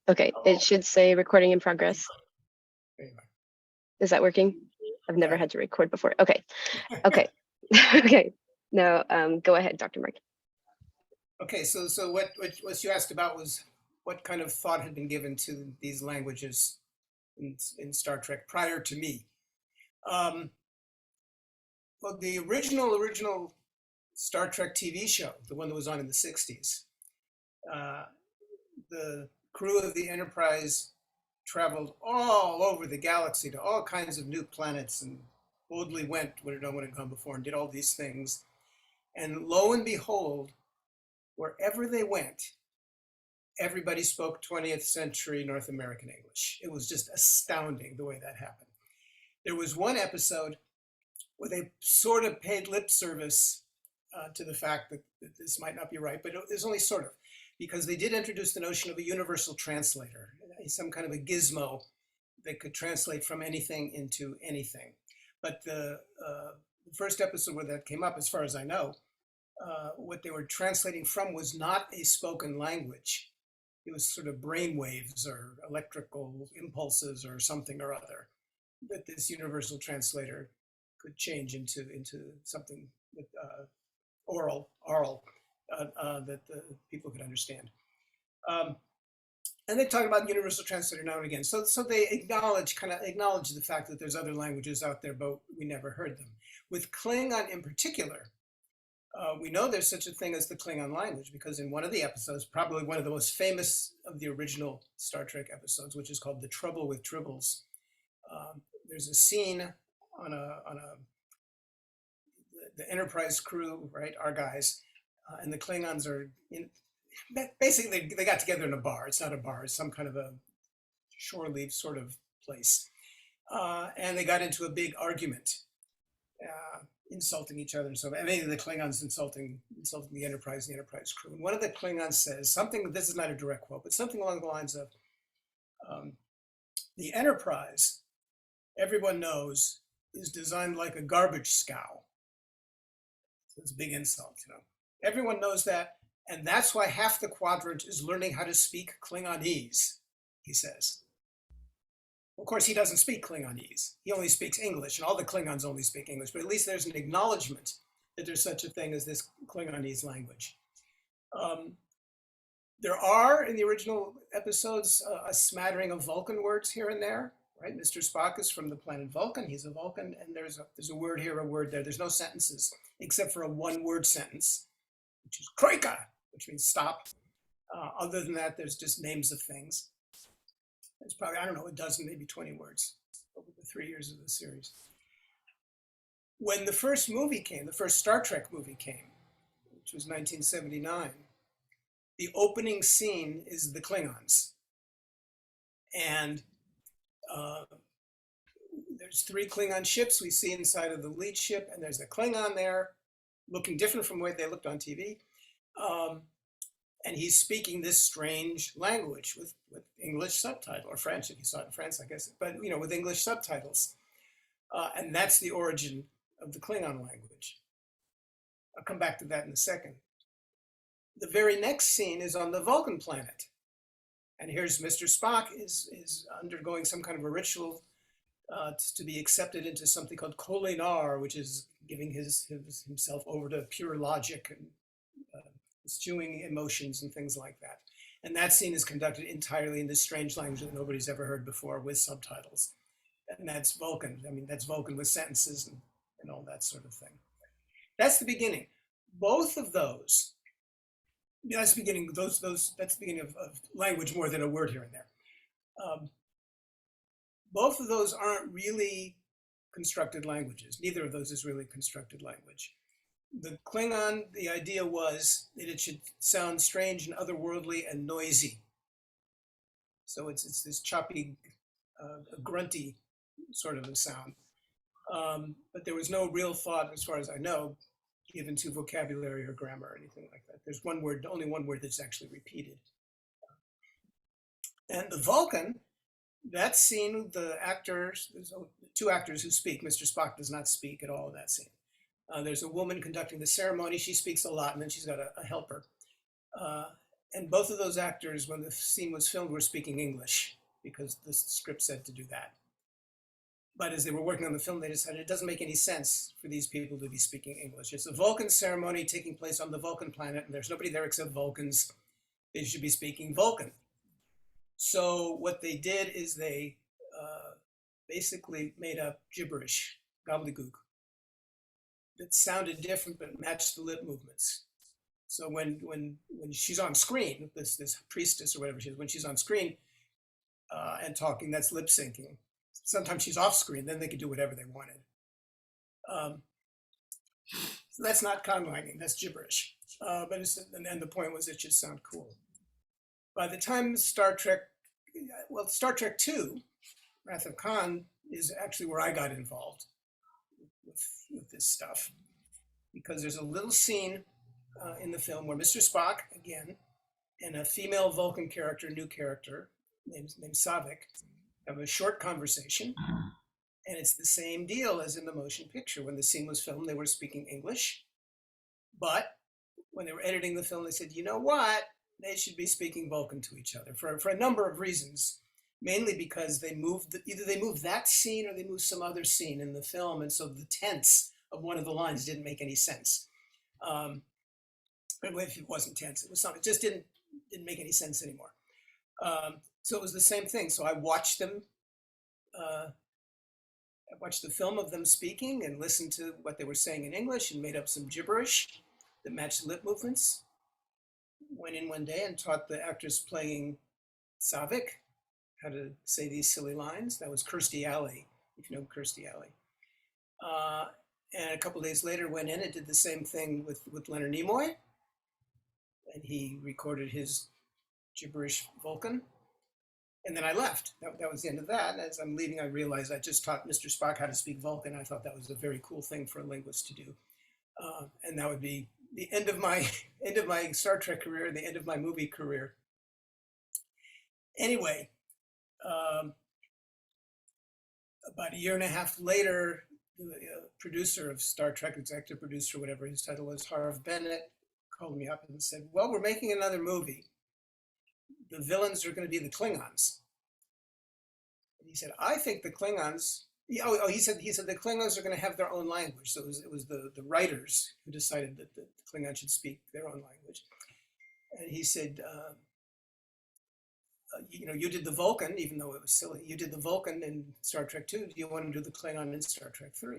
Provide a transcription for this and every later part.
Okay, it should say recording in progress. Anyway. Is that working? I've never had to record before. Okay. Okay. Okay. Now, go ahead, Dr. Marc. Okay, so what you asked about was what kind of thought had been given to these languages in Star Trek prior to me. Well, the original Star Trek TV show, the one that was on in the 60s, the crew of the Enterprise traveled all over the galaxy to all kinds of new planets and boldly went where no one had gone before and did all these things. And lo and behold, wherever they went, everybody spoke 20th century North American English. It was just astounding the way that happened. There was one episode where they sort of paid lip service to the fact that this might not be right, but it was only sort of, because they did introduce the notion of a universal translator, some kind of a gizmo that could translate from anything into anything. But the first episode where that came up, as far as I know, what they were translating from was not a spoken language. It was sort of brain waves or electrical impulses or something or other that this universal translator could change into something that, oral that the people could understand. And they talk about universal translator now and again. So they acknowledge the fact that there's other languages out there, but we never heard them. With Klingon in particular, we know there's such a thing as the Klingon language, because in one of the episodes, probably one of the most famous of the original Star Trek episodes, which is called The Trouble with Tribbles, there's a scene on the Enterprise crew, right, our guys, and the Klingons are basically they got together in a bar. It's not a bar, it's some kind of a shore leave sort of place. And they got into a big argument, insulting each other and so on. I mean, the Klingons insulting the Enterprise crew. And one of the Klingons says something, this is not a direct quote, but something along the lines of, the Enterprise, everyone knows, is designed like a garbage scow. So it's a big insult, you know. Everyone knows that, and that's why half the quadrant is learning how to speak Klingonese, he says. Of course, he doesn't speak Klingonese. He only speaks English, and all the Klingons only speak English, but at least there's an acknowledgement that there's such a thing as this Klingonese language. There are, in the original episodes, a smattering of Vulcan words here and there, right? Mr. Spock is from the planet Vulcan. He's a Vulcan, and there's a word here, a word there. There's no sentences, except for a one-word sentence, which is Kroika, which means stop. Other than that, there's just names of things. There's probably, I don't know, a dozen, maybe 20 words over the 3 years of the series. When the first movie came, the first Star Trek movie came, which was 1979, the opening scene is the Klingons. And there's 3 Klingon ships we see inside of the lead ship, and there's a Klingon there, looking different from the way they looked on TV. And he's speaking this strange language with English subtitle, or French if you saw it in France, I guess, but you know, with English subtitles. And that's the origin of the Klingon language. I'll come back to that in a second. The very next scene is on the Vulcan planet. And here's Mr. Spock is undergoing some kind of a ritual to be accepted into something called Kolinar, which is giving himself over to pure logic and eschewing emotions and things like that. And that scene is conducted entirely in this strange language that nobody's ever heard before with subtitles. And that's Vulcan. I mean, that's Vulcan with sentences and all that sort of thing. That's the beginning. Both of those, that's the beginning, that's the beginning of language more than a word here and there. Both of those aren't really constructed languages. Neither of those is really constructed language. The Klingon, the idea was that it should sound strange and otherworldly and noisy. So it's this choppy, grunty sort of a sound. But there was no real thought, as far as I know, given to vocabulary or grammar or anything like that. There's one word, only one word that's actually repeated. And the Vulcan, that scene, the actors, there's 2 actors who speak. Mr. Spock does not speak at all in that scene. There's a woman conducting the ceremony. She speaks a lot, and then she's got a helper. And both of those actors, when the scene was filmed, were speaking English because the script said to do that. But as they were working on the film, they decided it doesn't make any sense for these people to be speaking English. It's a Vulcan ceremony taking place on the Vulcan planet, and there's nobody there except Vulcans. They should be speaking Vulcan. So what they did is they basically made up gibberish, gobbledygook, that sounded different but matched the lip movements. So when she's on screen, this priestess or whatever she is, when she's on screen and talking, that's lip syncing. Sometimes she's off screen, then they could do whatever they wanted. So that's not conlanging, that's gibberish. But and the point was it just sounded cool. By the time Star Trek, well, Star Trek 2, Wrath of Khan, is actually where I got involved with this stuff. Because there's a little scene in the film where Mr. Spock, again, and a female Vulcan character, new character, named Savik, have a short conversation. And it's the same deal as in the motion picture. When the scene was filmed, they were speaking English. But when they were editing the film, they said, you know what? They should be speaking Vulcan to each other for a number of reasons. Mainly because they moved, either they moved that scene or they moved some other scene in the film. And so the tense of one of the lines didn't make any sense. But if it wasn't tense, it was something. It just didn't make any sense anymore. So it was the same thing. So I watched them. I watched the film of them speaking and listened to what they were saying in English and made up some gibberish that matched lip movements. Went in one day and taught the actress playing Savik how to say these silly lines. That was Kirstie Alley, if you know Kirstie Alley. And a couple of days later went in and did the same thing with Leonard Nimoy. And he recorded his gibberish Vulcan. And then I left. That was the end of that. And as I'm leaving, I realized I just taught Mr. Spock how to speak Vulcan. I thought that was a very cool thing for a linguist to do. And that would be the end of my Star Trek career, the end of my movie career. Anyway, about a year and a half later, the producer of Star Trek, executive producer, whatever his title was, Harv Bennett, called me up and said, well, we're making another movie. The villains are going to be the Klingons. And he said, I think the Klingons, he said the Klingons are going to have their own language. So it was the writers who decided that the Klingons should speak their own language. And he said, you know, you did the Vulcan, even though it was silly. You did the Vulcan in Star Trek 2. Do you want to do the Klingon in Star Trek 3?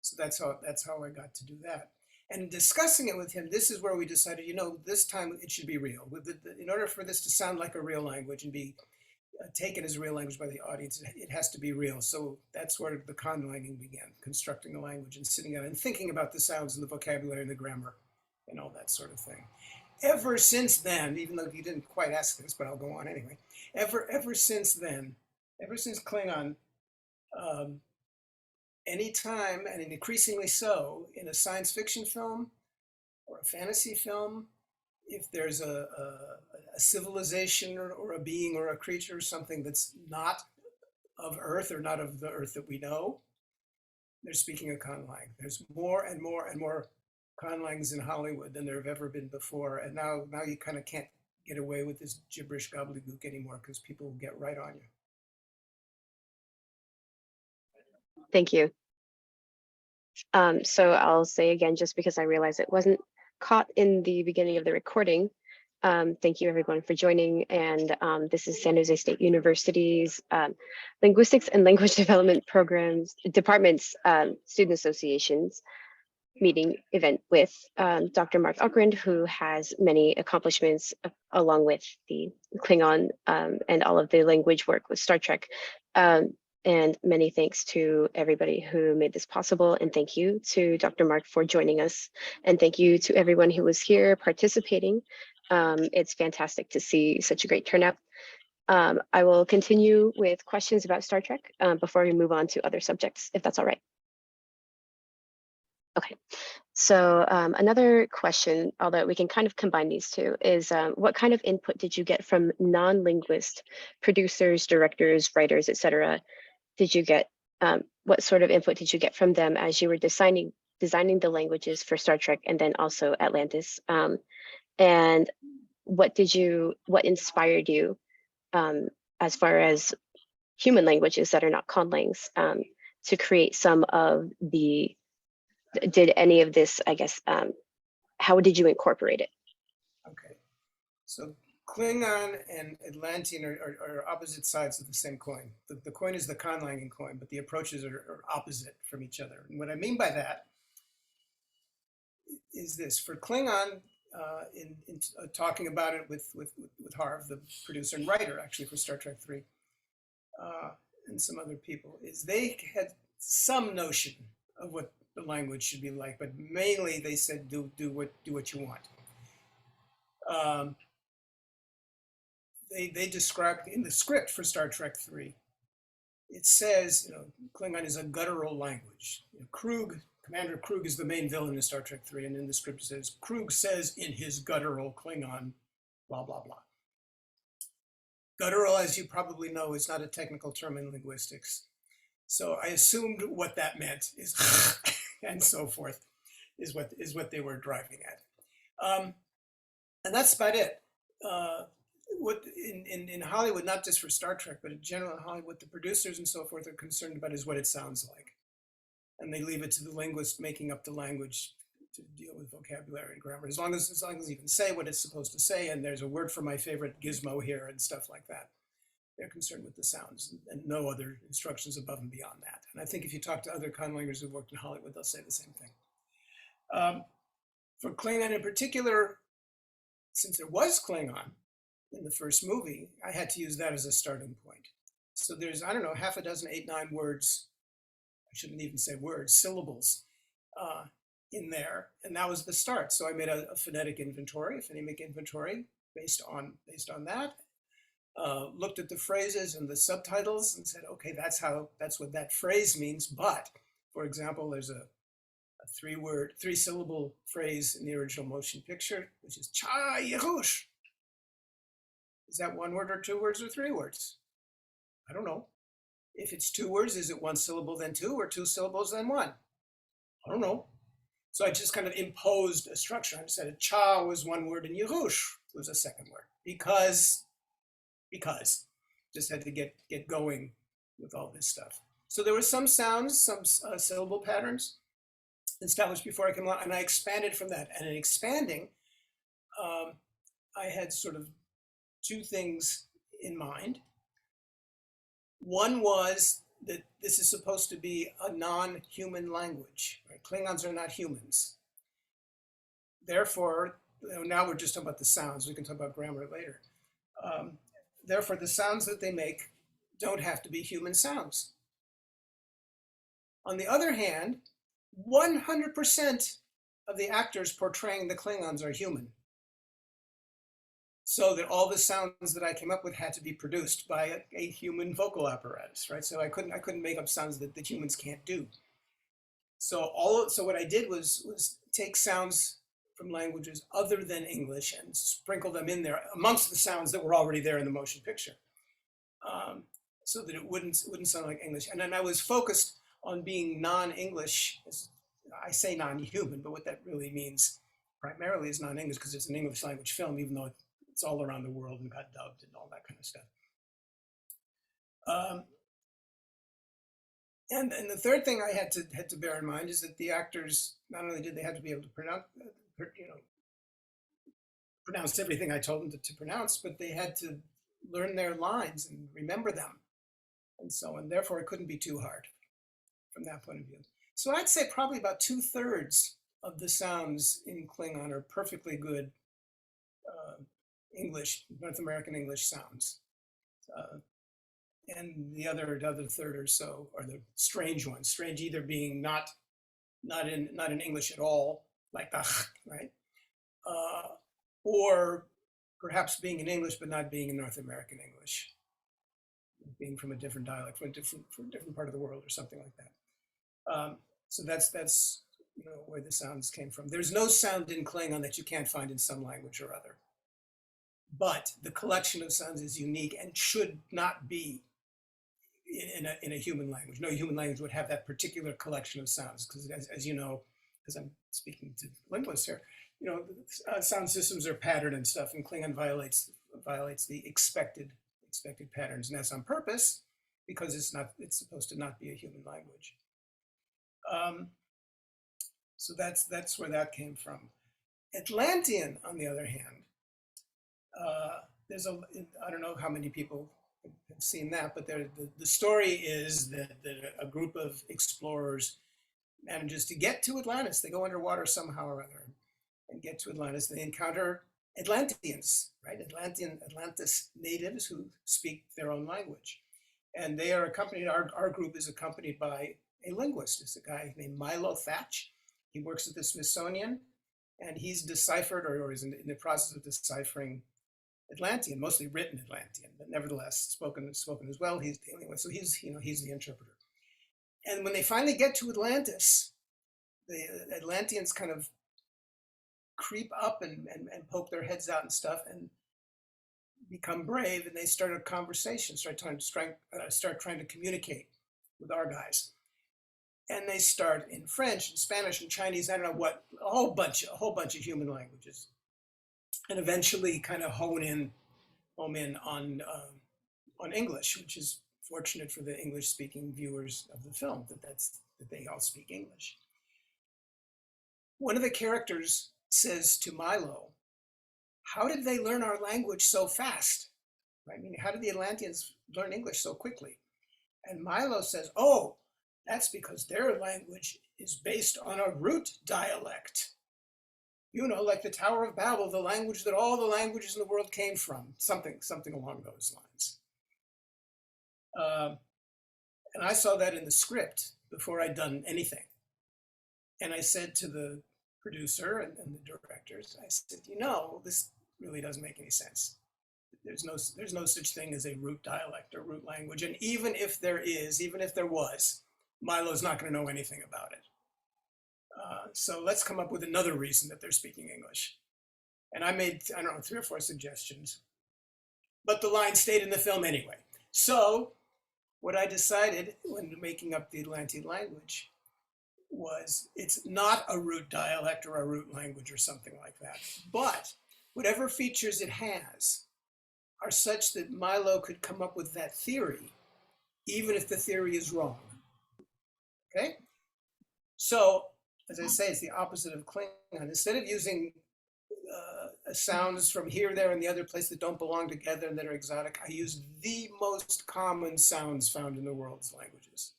So that's how I got to do that. And discussing it with him, this is where we decided, you know, this time it should be real. In order for this to sound like a real language and be taken as a real language by the audience, it has to be real. So that's where the conlanging began, constructing a language and sitting down and thinking about the sounds and the vocabulary and the grammar and all that sort of thing. Ever since then, even though you didn't quite ask this, but I'll go on anyway. Ever since then, ever since Klingon, anytime, and increasingly so, in a science fiction film or a fantasy film, if there's a civilization or a being or a creature or something that's not of Earth or not of the Earth that we know, they're speaking a conlang. There's more and more and more conlangs in Hollywood than there have ever been before. And now you kind of can't get away with this gibberish gobbledygook anymore because people will get right on you. Thank you. So I'll say again, just because I realized it wasn't caught in the beginning of the recording, thank you everyone for joining. And this is San Jose State University's Linguistics and Language Development Department's Student Associations meeting event with Dr. Marc Okrand, who has many accomplishments along with the Klingon and all of the language work with Star Trek. And many thanks to everybody who made this possible. And thank you to Dr. Marc for joining us. And thank you to everyone who was here participating. It's fantastic to see such a great turnout. I will continue with questions about Star Trek before we move on to other subjects, if that's all right. Okay, so another question, although we can kind of combine these two, is what kind of input did you get from non-linguist producers, directors, writers, etc.? Did you get, what sort of input did you get from them as you were designing the languages for Star Trek and then also Atlantis? And what inspired you as far as human languages that are not conlangs to create some of the, did any of this, I guess, how did you incorporate it? Okay, so Klingon and Atlantean are opposite sides of the same coin. The coin is the conlangan coin, but the approaches are opposite from each other. And what I mean by that is this: for Klingon, in talking about it with Harv, the producer and writer, actually for Star Trek 3, and some other people, is they had some notion of what the language should be like, but mainly they said do what you want. They described in the script for Star Trek 3, it says, Klingon is a guttural language. Commander Krug is the main villain in Star Trek 3, and in the script it says, Krug says in his guttural Klingon, blah, blah, blah. Guttural, as you probably know, is not a technical term in linguistics. So I assumed what that meant is, and so forth, is what they were driving at. And that's about it. What in Hollywood, not just for Star Trek, but in general in Hollywood, what the producers and so forth are concerned about is what it sounds like. And they leave it to the linguist making up the language to deal with vocabulary and grammar. As long as you can say what it's supposed to say, and there's a word for my favorite gizmo here and stuff like that. They're concerned with the sounds and no other instructions above and beyond that. And I think if you talk to other conlangers who've worked in Hollywood, they'll say the same thing. For Klingon in particular, since there was Klingon in the first movie, I had to use that as a starting point. So there's, I don't know, half a dozen, 8, 9 words, I shouldn't even say words, syllables in there. And that was the start. So I made a phonetic inventory, a phonemic inventory based on that. Looked at the phrases and the subtitles and said, okay, that's what that phrase means. But, for example, there's a 3-syllable phrase in the original motion picture, which is cha yehush. Is that 1 word or 2 words or 3 words? I don't know. If it's 2 words, is it 1 syllable then 2 or 2 syllables then 1? I don't know. So I just kind of imposed a structure. I said cha was 1 word and yehush was a 2nd word because just had to get going with all this stuff. So there were some sounds, some syllable patterns established before I came along, and I expanded from that. And in expanding, I had sort of 2 things in mind. One was that this is supposed to be a non-human language. Right? Klingons are not humans. Therefore, now we're just talking about the sounds. We can talk about grammar later. Therefore, the sounds that they make don't have to be human sounds. On the other hand, 100% of the actors portraying the Klingons are human. So that all the sounds that I came up with had to be produced by a human vocal apparatus, right? So I couldn't make up sounds that humans can't do. So what I did was take sounds from languages other than English and sprinkle them in there amongst the sounds that were already there in the motion picture, so that it wouldn't sound like English. And then I was focused on being non-English. I say non-human, but what that really means primarily is non-English because it's an English language film, even though it's all around the world and got dubbed and all that kind of stuff. And the third thing I had to bear in mind is that the actors, not only did they have to be able to pronounce everything I told them to pronounce, but they had to learn their lines and remember them, and so on. Therefore, it couldn't be too hard from that point of view. So I'd say probably about 2/3 of the sounds in Klingon are perfectly good English, North American English sounds. And the other third or so are the strange ones. Strange either being not in English at all, like right? Or perhaps being in English but not being in North American English, being from a different dialect, from a different part of the world or something like that. So that's where the sounds came from. There's no sound in Klingon that you can't find in some language or other. But the collection of sounds is unique and should not be in a human language. No human language would have that particular collection of sounds because, as you know, because I'm speaking to linguists here, sound systems are patterned and stuff, and Klingon violates the expected patterns, and that's on purpose because it's supposed to not be a human language. So that's where that came from. Atlantean, on the other hand, I don't know how many people have seen that, but the story is that a group of explorers manages to get to Atlantis. They go underwater somehow or other and get to Atlantis. They encounter Atlanteans, right? Atlantis natives who speak their own language. And they are accompanied, our group is accompanied by a linguist. It's a guy named Milo Thatch. He works at the Smithsonian, and he's deciphered or is in the process of deciphering Atlantean, mostly written Atlantean, but nevertheless spoken as well. He's dealing with, so he's the interpreter. And when they finally get to Atlantis, the Atlanteans kind of creep up and poke their heads out and stuff and become brave, and they start a conversation, start trying to communicate with our guys. And they start in French and Spanish and Chinese, I don't know what, a whole bunch of human languages, and eventually kind of home in on English, which is fortunate for the English-speaking viewers of the film that they all speak English. One of the characters says to Milo, "How did they learn our language so fast? I mean, how did the Atlanteans learn English so quickly?" And Milo says, "Oh, that's because their language is based on a root dialect. You know, like the Tower of Babel, the language that all the languages in the world came from," something along those lines. And I saw that in the script before I'd done anything. And I said to the producer and the directors, I said, this really doesn't make any sense. There's no such thing as a root dialect or root language. And even if there was, Milo's not going to know anything about it. So let's come up with another reason that they're speaking English. And I made, 3 or 4 suggestions, but the line stayed in the film anyway. So what I decided when making up the Atlantean language was it's not a root dialect or a root language or something like that, but whatever features it has are such that Milo could come up with that theory, even if the theory is wrong. Okay? So, as I say, it's the opposite of Klingon. Instead of using sounds from here, there, and the other place that don't belong together and that are exotic, I use the most common sounds found in the world's languages.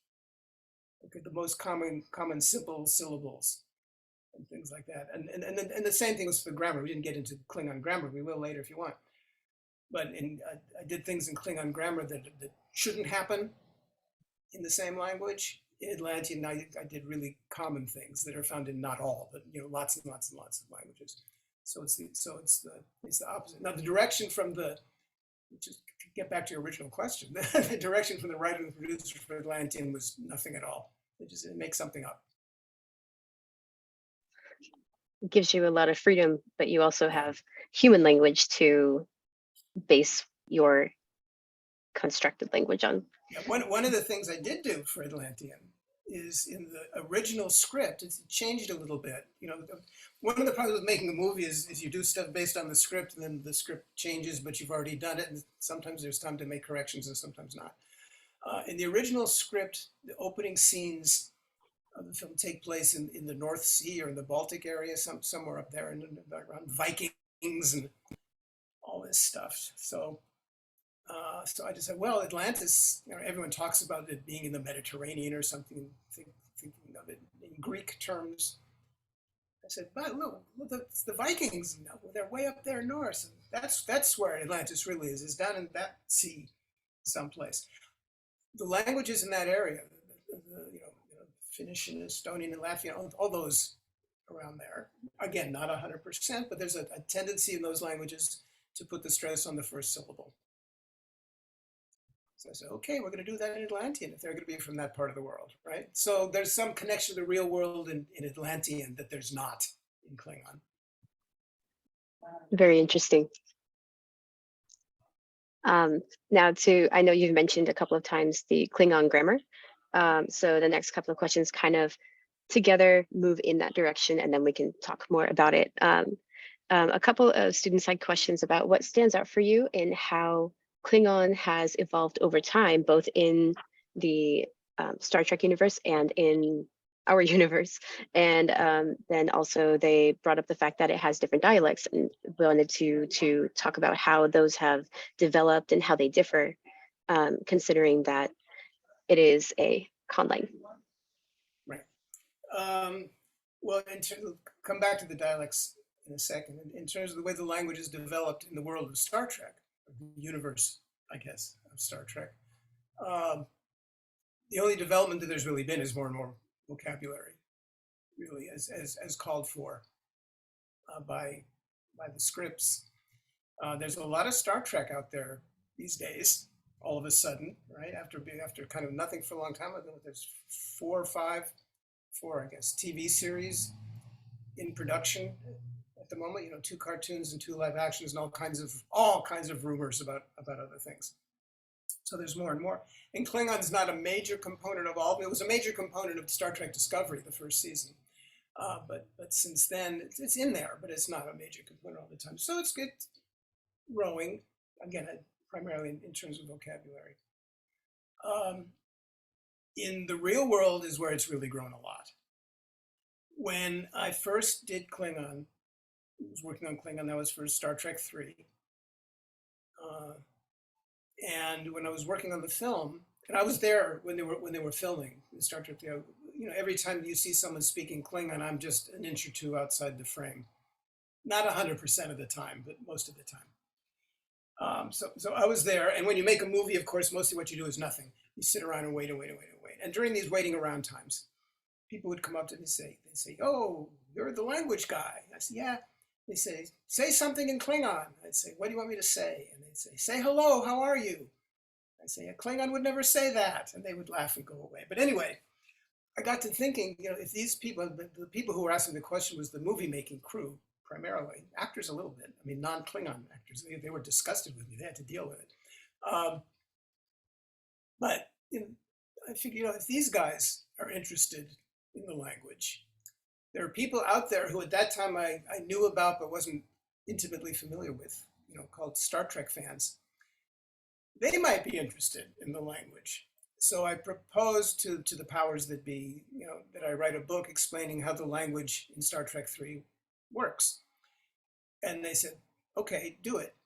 Okay, the most common simple syllables and things like that. And the same thing was for the grammar. We didn't get into Klingon grammar. We will later if you want. But I did things in Klingon grammar that shouldn't happen in the same language. In Atlantean, I did really common things that are found in not all, but lots and lots and lots of languages. So it's the opposite. Now the direction from just get back to your original question, the direction from the writer and the producer for Atlantean was nothing at all. It makes something up. It gives you a lot of freedom, but you also have human language to base your constructed language on. Yeah, one of the things I did do for Atlantean is in the original script, it's changed a little bit. One of the problems with making a movie is you do stuff based on the script, and then the script changes, but you've already done it, and sometimes there's time to make corrections and sometimes not. In the original script, the opening scenes of the film take place in the North Sea or in the Baltic area, somewhere up there, and around Vikings and all this stuff. So I just said, well, Atlantis, everyone talks about it being in the Mediterranean or something, thinking of it in Greek terms. I said, but look, it's the Vikings, they're way up there north. And that's where Atlantis really is down in that sea someplace. The languages in that area, Finnish and Estonian and Latvian, all those around there, again, not 100%, but there's a tendency in those languages to put the stress on the first syllable. So I said, okay, we're going to do that in Atlantean if they're going to be from that part of the world, right? So there's some connection to the real world in Atlantean that there's not in Klingon. Very interesting. Now I know you've mentioned a couple of times the Klingon grammar. So the next couple of questions kind of together move in that direction, and then we can talk more about it. A couple of student side questions about what stands out for you and how Klingon has evolved over time, both in the Star Trek universe and in our universe. And then also they brought up the fact that it has different dialects, and wanted to talk about how those have developed and how they differ, considering that it is a conlang. Right. Well, come back to the dialects in a second. In terms of the way the language is developed in the world of Star Trek, the universe, I guess, of Star Trek, the only development that there's really been is more and more vocabulary, really, as called for by the scripts. There's a lot of Star Trek out there these days. All of a sudden, right after kind of nothing for a long time, there's four, I guess, TV series in production at the moment. You know, 2 cartoons and 2 live actions, and all kinds of rumors about other things. So there's more and more. And Klingon's not a major component of all. It was a major component of Star Trek Discovery, the first season. But since then, it's in there, but it's not a major component all the time. So it's good, growing, again, primarily in terms of vocabulary. In the real world is where it's really grown a lot. When I first did Klingon, I was working on Klingon, that was for Star Trek 3. And when I was working on the film, and I was there when they were filming Star Trek 3, you know, every time you see someone speaking Klingon, I'm just an inch or two outside the frame. Not 100% of the time, but most of the time. So I was there, and when you make a movie, of course, mostly what you do is nothing. You sit around and wait and wait and wait and wait. And during these waiting around times, people would come up to me and they'd say, "Oh, you're the language guy." I said, "Yeah." They say something in Klingon. I'd say, "What do you want me to say?" And they'd say hello, how are you? I'd say, "A Klingon would never say that." And they would laugh and go away. But anyway, I got to thinking, you know, if these people, the people who were asking the question was the movie making crew, primarily, actors a little bit. I mean, non-Klingon actors, they were disgusted with me. They had to deal with it. But you know, I figured, you know, if these guys are interested in the language, there are people out there who at that time I knew about but wasn't intimately familiar with, you know, called Star Trek fans. They might be interested in the language. So I proposed to the powers that be, you know, that I write a book explaining how the language in Star Trek 3 works. And they said, "Okay, do it."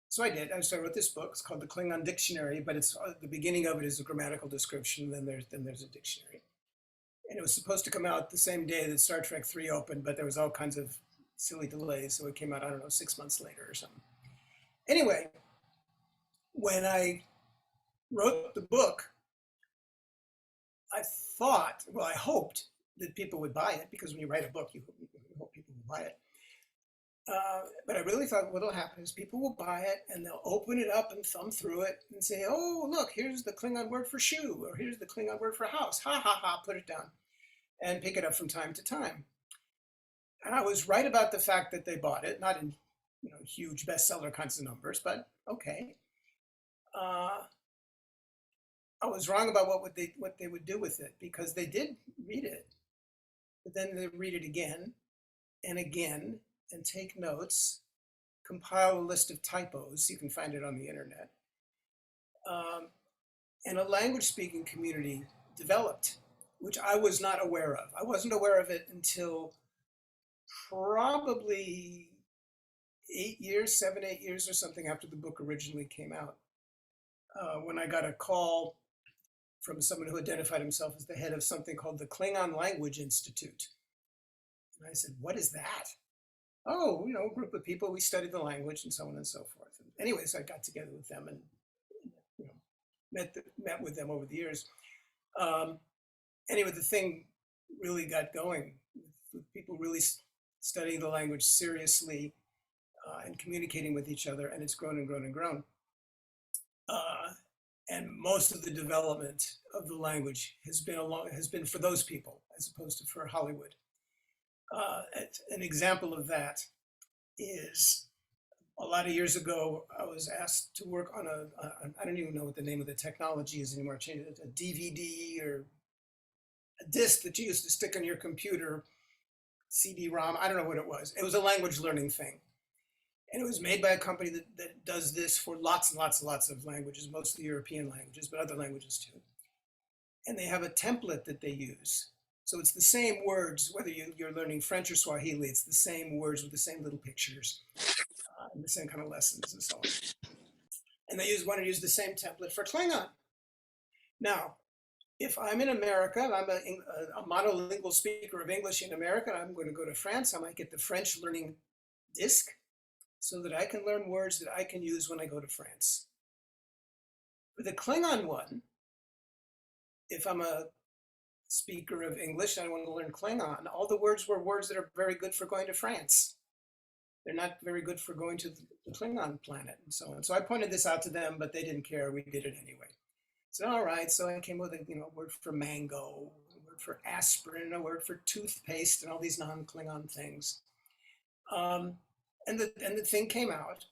So I did. So I wrote this book. It's called The Klingon Dictionary, but it's the beginning of it is a grammatical description. Then there's a dictionary. And it was supposed to come out the same day that Star Trek 3 opened, but there was all kinds of silly delays. So it came out, I don't know, 6 months later or something. Anyway, when I wrote the book, I thought, well, I hoped that people would buy it, because when you write a book, you hope people will buy it. But I really thought what'll happen is people will buy it and they'll open it up and thumb through it and say, "Oh, look, here's the Klingon word for shoe," or "Here's the Klingon word for house." Ha ha ha, put it down and pick it up from time to time. And I was right about the fact that they bought it, not in, you know, huge bestseller kinds of numbers, but okay. I was wrong about what they would do with it, because they did read it, but then they read it again and again and take notes, compile a list of typos. You can find it on the internet. And a language speaking community developed, which I was not aware of. I wasn't aware of it until probably 8 years, 7, 8 years or something after the book originally came out, when I got a call from someone who identified himself as the head of something called the Klingon Language Institute. And I said, "What is that?" "Oh, you know, a group of people, we study the language," and so on and so forth. And anyways, I got together with them and, you know, met with them over the years. Anyway, the thing really got going, with people really studying the language seriously and communicating with each other, and it's grown and grown and grown. And most of the development of the language has been for those people as opposed to for Hollywood. An example of that is, a lot of years ago, I was asked to work on I don't even know what the name of the technology is anymore, changed it to a DVD or a disc that you used to stick on your computer, CD-ROM. I don't know what it was. It was a language learning thing. And it was made by a company that does this for lots and lots and lots of languages, mostly European languages, but other languages too. And they have a template that they use. So it's the same words, whether you're learning French or Swahili, it's the same words with the same little pictures and the same kind of lessons and so on. And they want to use the same template for Klingon. Now, if I'm in America, I'm a monolingual speaker of English in America, I'm going to go to France, I might get the French learning disc so that I can learn words that I can use when I go to France. For the Klingon one, if I'm a speaker of English and I want to learn Klingon, all the words were words that are very good for going to France. They're not very good for going to the Klingon planet and so on. So I pointed this out to them, but they didn't care. We did it anyway. So all right, so I came with a word for mango, a word for aspirin, a word for toothpaste, and all these non-Klingon things. And the thing came out,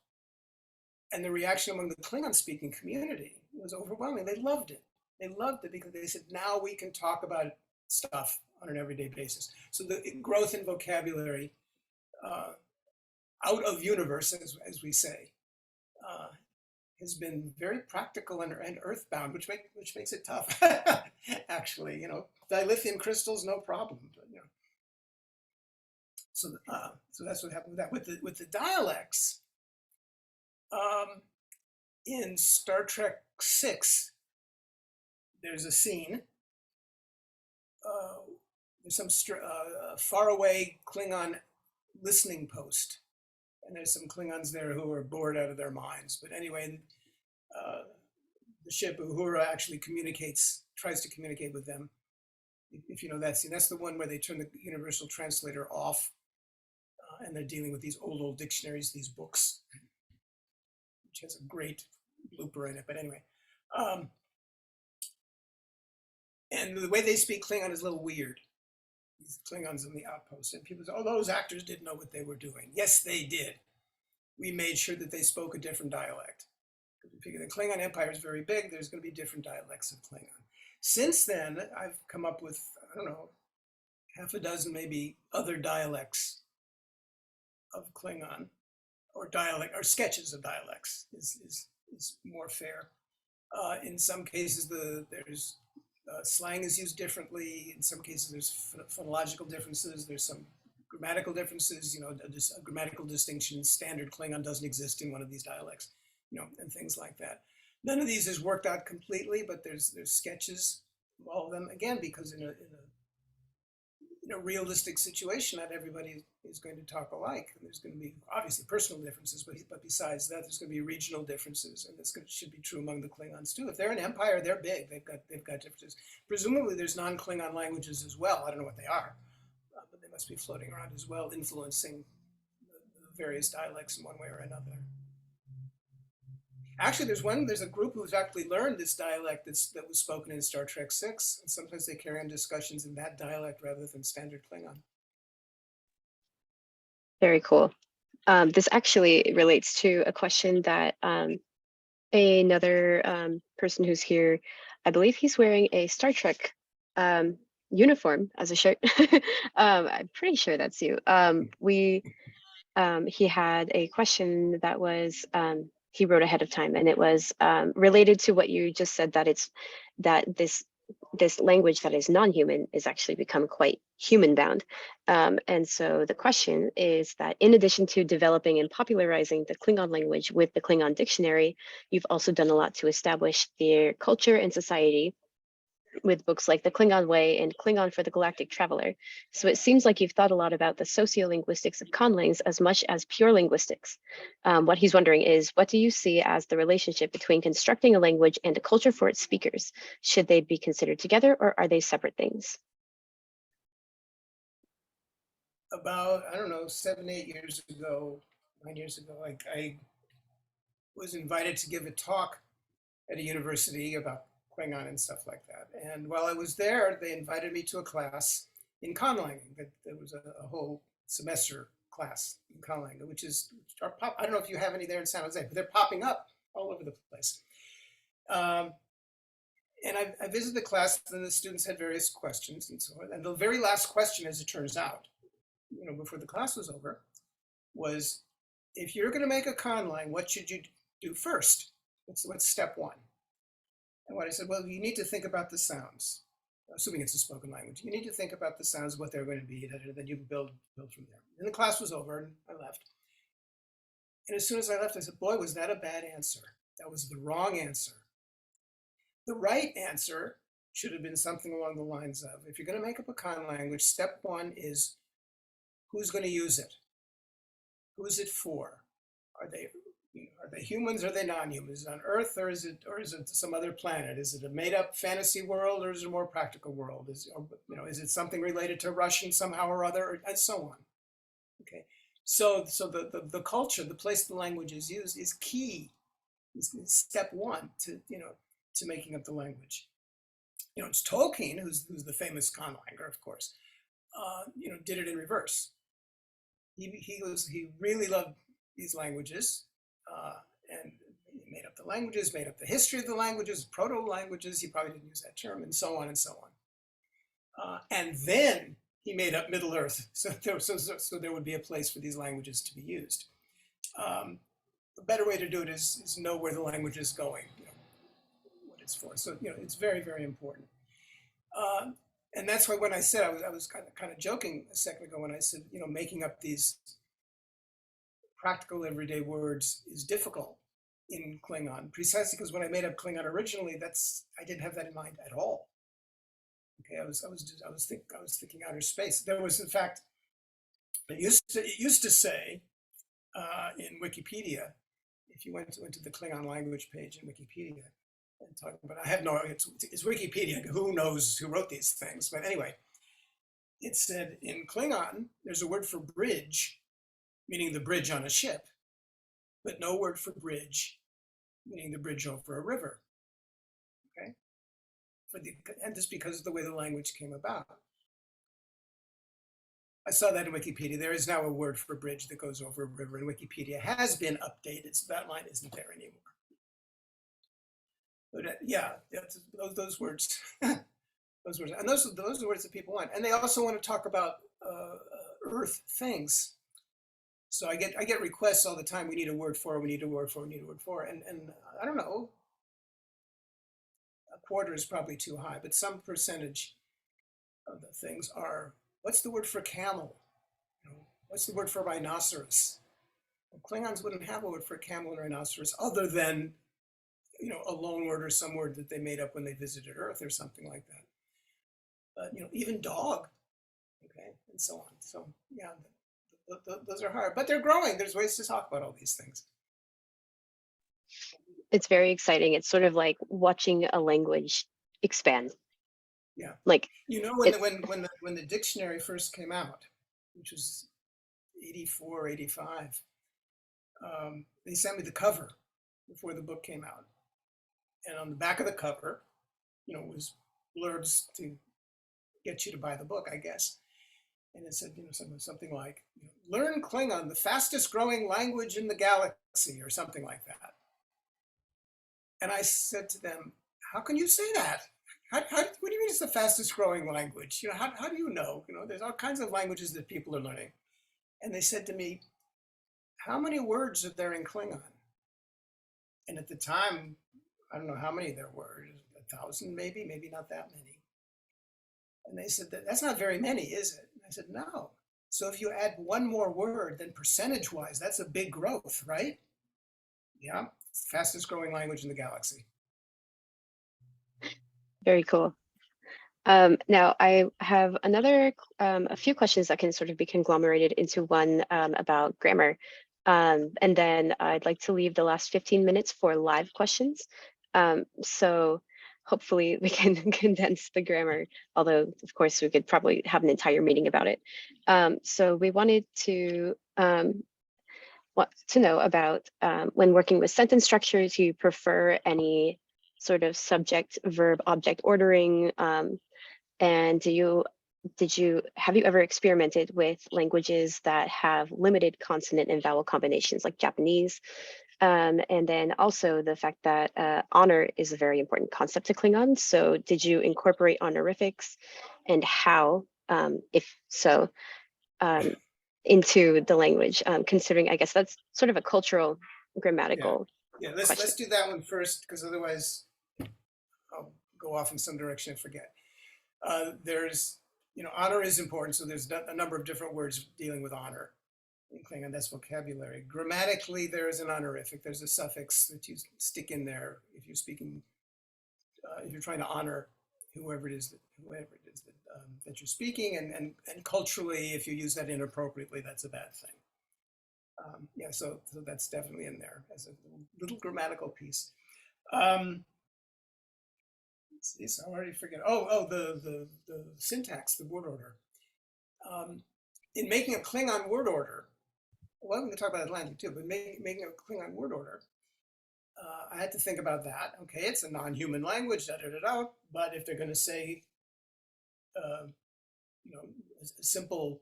and the reaction among the Klingon-speaking community was overwhelming. They loved it. They loved it because they said, now we can talk about stuff on an everyday basis. So the growth in vocabulary out of universe, as we say, has been very practical and earthbound, which makes it tough. Actually, dilithium crystals, no problem. But, so that's what happened with that. With the dialects, in Star Trek VI, there's a scene. There's some faraway Klingon listening post. And there's some Klingons there who are bored out of their minds. But anyway, the ship Uhura actually tries to communicate with them. If you know that scene, that's the one where they turn the universal translator off and they're dealing with these old dictionaries, these books, which has a great blooper in it. But anyway, and the way they speak Klingon is a little weird. These Klingons in the outpost, and people say, oh, those actors didn't know what they were doing. Yes, they did. We made sure that they spoke a different dialect. Because we figure the Klingon Empire is very big, there's going to be different dialects of Klingon. Since then, I've come up with, I don't know, half a dozen maybe other dialects of Klingon, or sketches of dialects is more fair. In some cases, there's slang is used differently. In some cases, there's phonological differences. There's some grammatical differences. A grammatical distinction. Standard Klingon doesn't exist in one of these dialects. And things like that. None of these is worked out completely, but there's sketches of all of them. Again, because in a realistic situation, not everybody is going to talk alike. And there's going to be obviously personal differences, but besides that, there's going to be regional differences, and this should be true among the Klingons too. If they're an empire, they're big. They've got differences. Presumably, there's non-Klingon languages as well. I don't know what they are, but they must be floating around as well, influencing the various dialects in one way or another. Actually, there's a group who's actually learned this dialect that was spoken in Star Trek VI, and sometimes they carry on discussions in that dialect rather than standard Klingon. Very cool. This actually relates to a question that another person who's here, I believe he's wearing a Star Trek uniform as a shirt. I'm pretty sure that's you. He had a question that was he wrote ahead of time, and it was related to what you just said, that this language that is non-human is actually become quite human bound. And so the question is that in addition to developing and popularizing the Klingon language with the Klingon dictionary, you've also done a lot to establish their culture and society with books like The Klingon Way and Klingon for the Galactic Traveler. So it seems like you've thought a lot about the sociolinguistics of conlangs as much as pure linguistics. What he's wondering is, what do you see as the relationship between constructing a language and a culture for its speakers? Should they be considered together, or are they separate things? About, I don't know, 7, 8 years ago, 9 years ago, I was invited to give a talk at a university about Klingon and stuff like that. And while I was there, they invited me to a class in conlanging. There was a whole semester class in conlanging, which I don't know if you have any there in San Jose, but they're popping up all over the place. And I visited the class, and the students had various questions and so on. And the very last question, as it turns out, before the class was over, was, if you're going to make a conlang, what should you do first? What's step one? And what I said, well, you need to think about the sounds, assuming it's a spoken language. You need to think about the sounds, what they're going to be, then you build from there. And the class was over, and I left. And as soon as I left, I said, boy, was that a bad answer. That was the wrong answer. The right answer should have been something along the lines of, if you're going to make up a con language, step one is, who's going to use it? Who is it for? Are they humans or are they non-humans? Is it on Earth or is it some other planet? Is it a made-up fantasy world or is it a more practical world? Is it something related to Russian somehow or other, and so on? Okay, so the culture, the place the language is used, is key. Is step one to making up the language. It's Tolkien, who's the famous conlanger, of course. Did it in reverse. He really loved these languages, and he made up the languages, made up the history of the languages, proto-languages. He probably didn't use that term, and so on and so on. And then he made up Middle Earth, so there would be a place for these languages to be used. The better way to do it is know where the language is going, what it's for. So it's very, very important. And that's why when I said, I was kind of joking a second ago when I said, making up these practical everyday words is difficult in Klingon, precisely because when I made up Klingon originally, I didn't have that in mind at all. Okay, I was thinking outer space. There was, in fact, it used to say in Wikipedia, if you went to the Klingon language page in Wikipedia, and talking about, I have no, it's Wikipedia, who knows who wrote these things, but anyway, it said in Klingon, there's a word for bridge, meaning the bridge on a ship, but no word for bridge, meaning the bridge over a river, okay? And just because of the way the language came about. I saw that in Wikipedia. There is now a word for bridge that goes over a river, and Wikipedia has been updated, so that line isn't there anymore. But yeah, those words, those words, and those are the words that people want. And they also want to talk about Earth things. So I get requests all the time. We need a word for. We need a word for. We need a word for. And I don't know. A quarter is probably too high, but some percentage of the things are. What's the word for camel? What's the word for rhinoceros? Well, Klingons wouldn't have a word for camel and rhinoceros other than a loan word or some word that they made up when they visited Earth or something like that. But even dog, okay, and so on. So yeah, those are hard, but they're growing. There's ways to talk about all these things. It's very exciting. It's sort of like watching a language expand. Yeah, like when the dictionary first came out, which was 84, 85, they sent me the cover before the book came out. And on the back of the cover, was blurbs to get you to buy the book, I guess. And it said, something like, learn Klingon, the fastest growing language in the galaxy, or something like that. And I said to them, how can you say that? What do you mean it's the fastest growing language? How do you know? There's all kinds of languages that people are learning. And they said to me, how many words are there in Klingon? And at the time, I don't know how many there were, 1,000 maybe not that many. And they said, that's not very many, is it? And I said, no. So if you add one more word, then percentage-wise, that's a big growth, right? Yeah, fastest growing language in the galaxy. Very cool. Now I have a few questions that can sort of be conglomerated into one about grammar. And then I'd like to leave the last 15 minutes for live questions. So hopefully we can condense the grammar, although of course we could probably have an entire meeting about it. So we wanted to know about when working with sentence structures, do you prefer any sort of subject verb object ordering, and have you ever experimented with languages that have limited consonant and vowel combinations like Japanese? And then also the fact that honor is a very important concept to Klingon. So did you incorporate honorifics, and how, if so, into the language, considering I guess that's sort of a cultural grammatical Yeah, question. let's do that one first, because otherwise I'll go off in some direction and forget. There's, honor is important, so there's a number of different words dealing with honor in Klingon. That's vocabulary. Grammatically, there is an honorific. There's a suffix that you stick in there if you're speaking, if you're trying to honor whoever it is that you're speaking, and culturally, if you use that inappropriately, that's a bad thing. Yeah, so that's definitely in there as a little grammatical piece. See, so I already forget. The syntax, the word order. In making a Klingon word order, well, I'm going to talk about Atlantean too, but making a Klingon word order, I had to think about that. Okay, it's a non-human language, but if they're going to say, a simple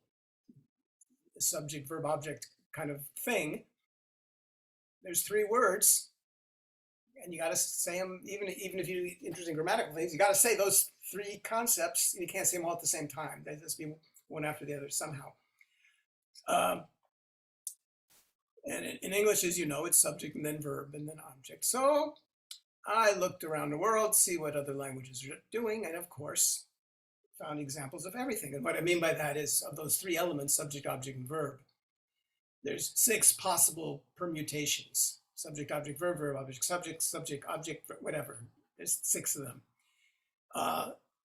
subject, verb, object kind of thing, there's 3 words, and you got to say them, even if you're interested in grammatical things, you got to say those 3 concepts, and you can't say them all at the same time. They just be one after the other somehow. And in English, as you know, it's subject and then verb and then object. So I looked around the world, see what other languages are doing, and of course, found examples of everything. And what I mean by that is, of those 3 elements, subject, object, and verb, there's 6 possible permutations. Subject, object, verb, verb, object, subject, object, whatever. There's 6 of them.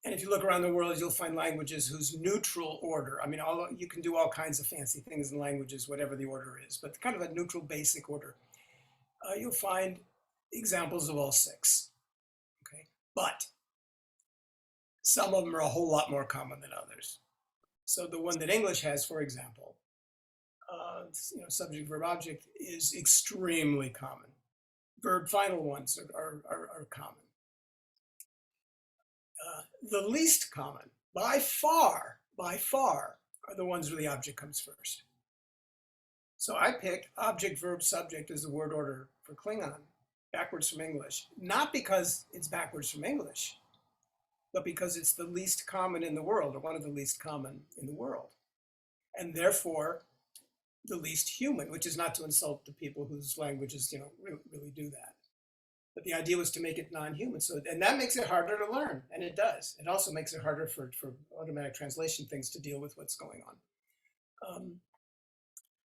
And if you look around the world, you'll find languages whose neutral order, I mean, you can do all kinds of fancy things in languages, whatever the order is, but kind of a neutral basic order. You'll find examples of all 6. Okay, but some of them are a whole lot more common than others. So the one that English has, for example, subject, verb, object, is extremely common. Verb final ones are common. The least common, by far, are the ones where the object comes first. So I picked object, verb, subject as the word order for Klingon, backwards from English, not because it's backwards from English, but because it's the least common in the world, or one of the least common in the world, and therefore the least human, which is not to insult the people whose languages, really do that. But the idea was to make it non-human. So, and that makes it harder to learn, and it does. It also makes it harder for automatic translation things to deal with what's going on.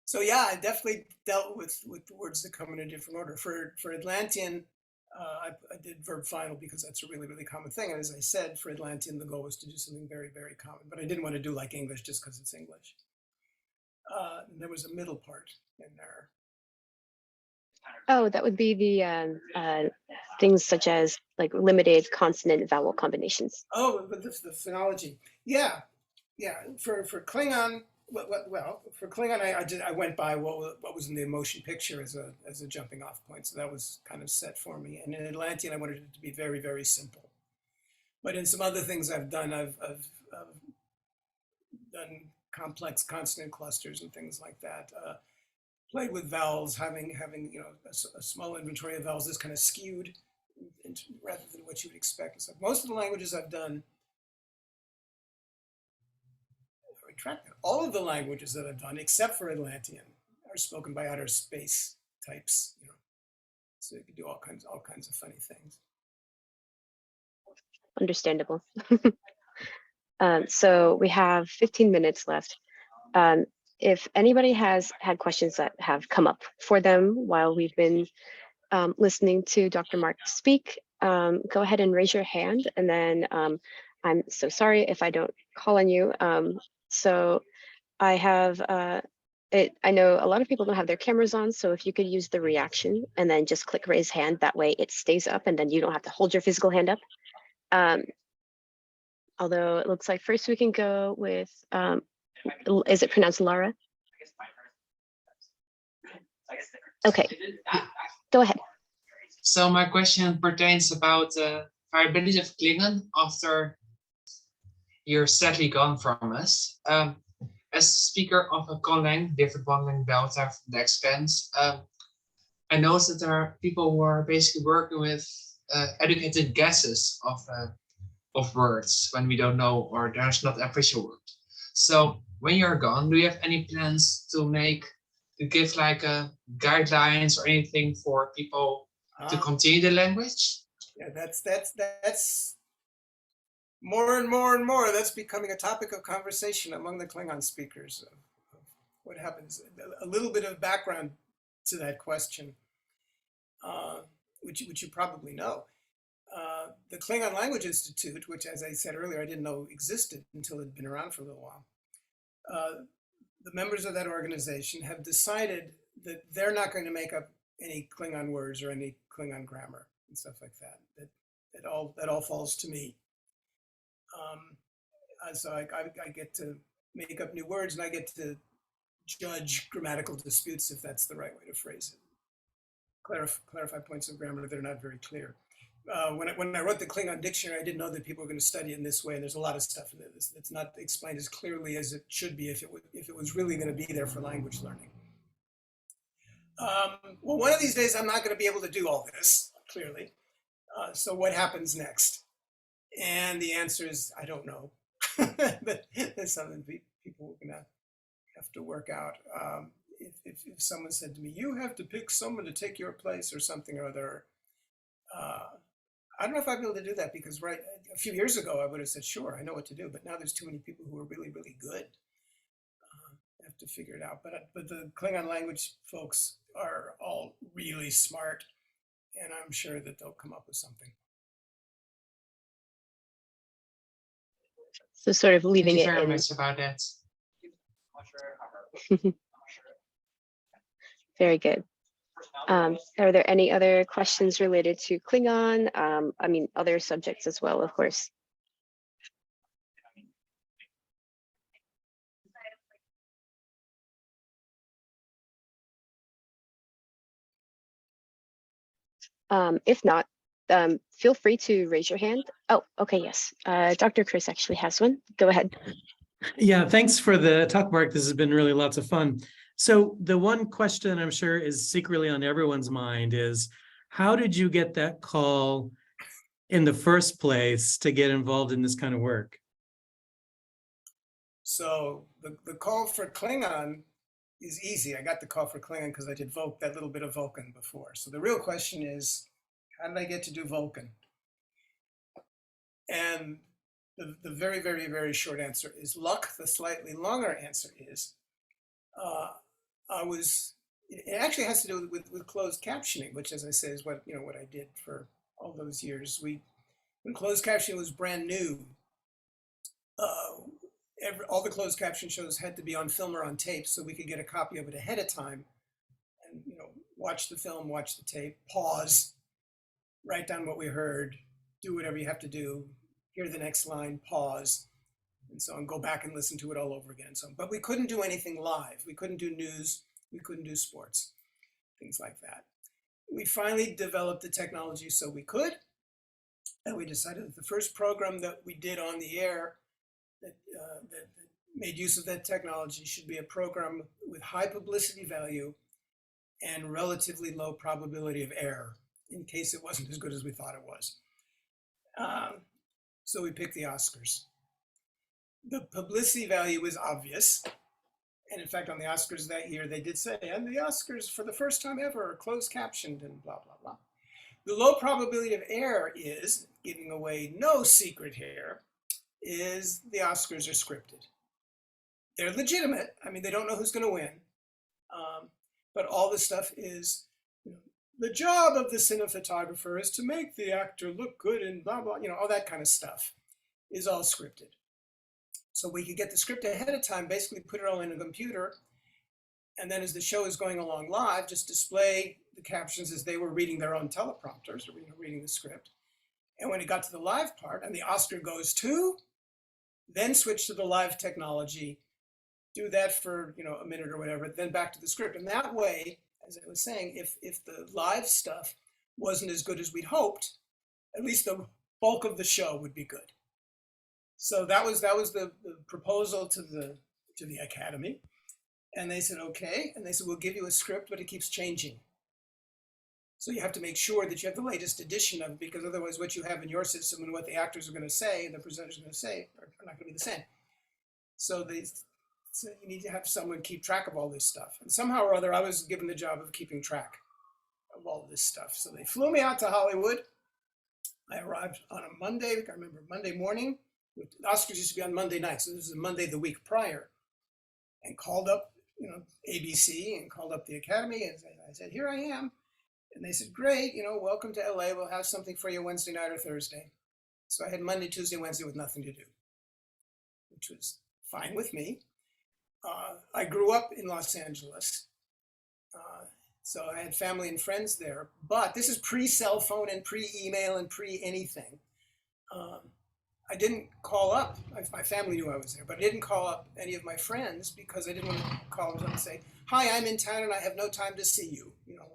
So yeah, I definitely dealt with the words that come in a different order. For Atlantean, I did verb final because that's a really, really common thing. And as I said, for Atlantean, the goal was to do something very, very common. But I didn't want to do like English just because it's English. And there was a middle part in there. Oh, that would be the things such as like limited consonant vowel combinations. Oh, but the phonology. Yeah. For Klingon, for Klingon, I went by what was in the motion picture as a jumping off point. So that was kind of set for me. And in Atlantean, I wanted it to be very, very simple. But in some other things I've done, I've done complex consonant clusters and things like that. Played with vowels, having a small inventory of vowels is kind of skewed rather than what you would expect. So most of the languages I've done, all of the languages that I've done, except for Atlantean, are spoken by outer space types. So you can do all kinds of funny things. Understandable. So we have 15 minutes left. If anybody has had questions that have come up for them while we've been listening to Dr. Marc speak, go ahead and raise your hand, and then I'm so sorry if I don't call on you. So I have, I know a lot of people don't have their cameras on, so if you could use the reaction and then just click raise hand, that way it stays up and then you don't have to hold your physical hand up. Although it looks like first we can go with, is it pronounced Lara? Okay, go ahead. So my question pertains about the viability of Klingon after you're sadly gone from us. As speaker of a conlang, different conlang delta from the expanse, I noticed that there are people who are basically working with educated guesses of words when we don't know or there's not official word. So when you're gone, do you have any plans to give like guidelines or anything for people to continue the language? Yeah, that's more and more and more. That's becoming a topic of conversation among the Klingon speakers. What happens? A little bit of background to that question, which you probably know. The Klingon Language Institute, which, as I said earlier, I didn't know existed until it had been around for a little while. The members of that organization have decided that they're not going to make up any Klingon words or any Klingon grammar and stuff like that. That all falls to me. So I get to make up new words, and I get to judge grammatical disputes, if that's the right way to phrase it. Clarify points of grammar that are not very clear. When I wrote the Klingon dictionary, I didn't know that people were going to study it in this way, and there's a lot of stuff in it that's not explained as clearly as it should be if it was really going to be there for language learning. Well, one of these days I'm not going to be able to do all this, clearly. So what happens next? And the answer is, I don't know. That's something people are going to have to work out. If someone said to me, you have to pick someone to take your place or something or other, I don't know if I'd be able to do that, because a few years ago I would have said, sure, I know what to do. But now there's too many people who are really, really good. I have to figure it out. But the Klingon language folks are all really smart, and I'm sure that they'll come up with something. So sort of leaving Thank you it very in. much about that. Very good. Are there any other questions related to Klingon? I mean, other subjects as well, of course. If not, feel free to raise your hand. Oh, okay, yes. Dr. Chris actually has one. Go ahead. Yeah, thanks for the talk, Mark. This has been really lots of fun. So the one question I'm sure is secretly on everyone's mind is, how did you get that call in the first place to get involved in this kind of work? So the call for Klingon is easy. I got the call for Klingon because I did that little bit of Vulcan before. So the real question is, how did I get to do Vulcan? And the very, very, very short answer is luck. The slightly longer answer is, it actually has to do with closed captioning, which, as I say, is what I did for all those years. When closed captioning was brand new, all the closed caption shows had to be on film or on tape, so we could get a copy of it ahead of time and watch the film, watch the tape, pause, write down what we heard, do whatever you have to do, hear the next line, pause, and so on, go back and listen to it all over again. But we couldn't do anything live. We couldn't do news. We couldn't do sports, things like that. We finally developed the technology so we could, and we decided that the first program that we did on the air that made use of that technology should be a program with high publicity value and relatively low probability of error, in case it wasn't as good as we thought it was. So we picked the Oscars. The publicity value was obvious. And in fact, on the Oscars that year, they did say, and the Oscars for the first time ever are closed captioned and blah, blah, blah. The low probability of error is, giving away no secret here, is the Oscars are scripted. They're legitimate. I mean, they don't know who's going to win. But all this stuff is, the job of the cinematographer is to make the actor look good and blah, blah, all that kind of stuff is all scripted. So we could get the script ahead of time, basically put it all in a computer, and then as the show is going along live, just display the captions as they were reading their own teleprompters or reading the script. And when it got to the live part and the Oscar goes to, then switch to the live technology, do that for a minute or whatever, then back to the script. And that way, as I was saying, if the live stuff wasn't as good as we'd hoped, at least the bulk of the show would be good. So that was the proposal to the Academy. And they said, okay. And they said, we'll give you a script, but it keeps changing. So you have to make sure that you have the latest edition of it, because otherwise what you have in your system and what the actors are going to say and the presenters are going to say are not going to be the same. So you need to have someone keep track of all this stuff. And somehow or other, I was given the job of keeping track of all this stuff. So they flew me out to Hollywood. I arrived on a Monday, I remember Monday morning. The Oscars used to be on Monday night, so this was Monday the week prior. And called up, ABC and called up the Academy, and I said, here I am. And they said, great, welcome to LA. We'll have something for you Wednesday night or Thursday. So I had Monday, Tuesday, Wednesday with nothing to do, which was fine with me. I grew up in Los Angeles. So I had family and friends there, but this is pre-cell phone and pre-email and pre-anything. I didn't call up, my family knew I was there, but I didn't call up any of my friends because I didn't want to call them and say, hi, I'm in town and I have no time to see you.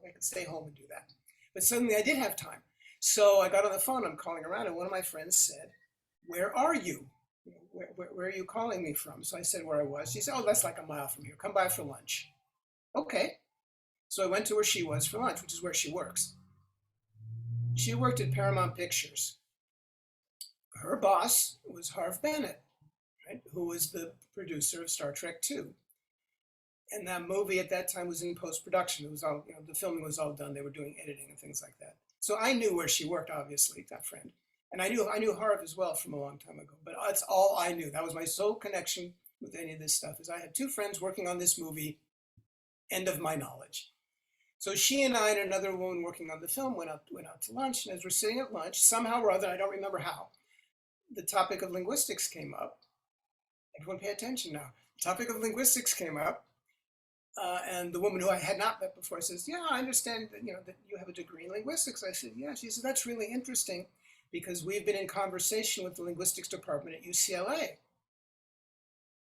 I could stay home and do that. But suddenly I did have time. So I got on the phone, I'm calling around, and one of my friends said, where are you? Where are you calling me from? So I said where I was. She said, oh, that's like a mile from here. Come by for lunch. Okay. So I went to where she was for lunch, which is where she works. She worked at Paramount Pictures. Her boss was Harv Bennett, right, who was the producer of Star Trek II. And that movie at that time was in post-production. It was all, the filming was all done. They were doing editing and things like that. So I knew where she worked, obviously, that friend. And I knew Harv as well from a long time ago, but that's all I knew. That was my sole connection with any of this stuff, is I had two friends working on this movie, end of my knowledge. So she and I and another woman working on the film went out to lunch, and as we're sitting at lunch, somehow or other, I don't remember how, the topic of linguistics came up. Everyone pay attention now. The topic of linguistics came up, and the woman who I had not met before says, yeah, I understand that, that you have a degree in linguistics. I said, yeah. She said, that's really interesting, because we've been in conversation with the linguistics department at UCLA.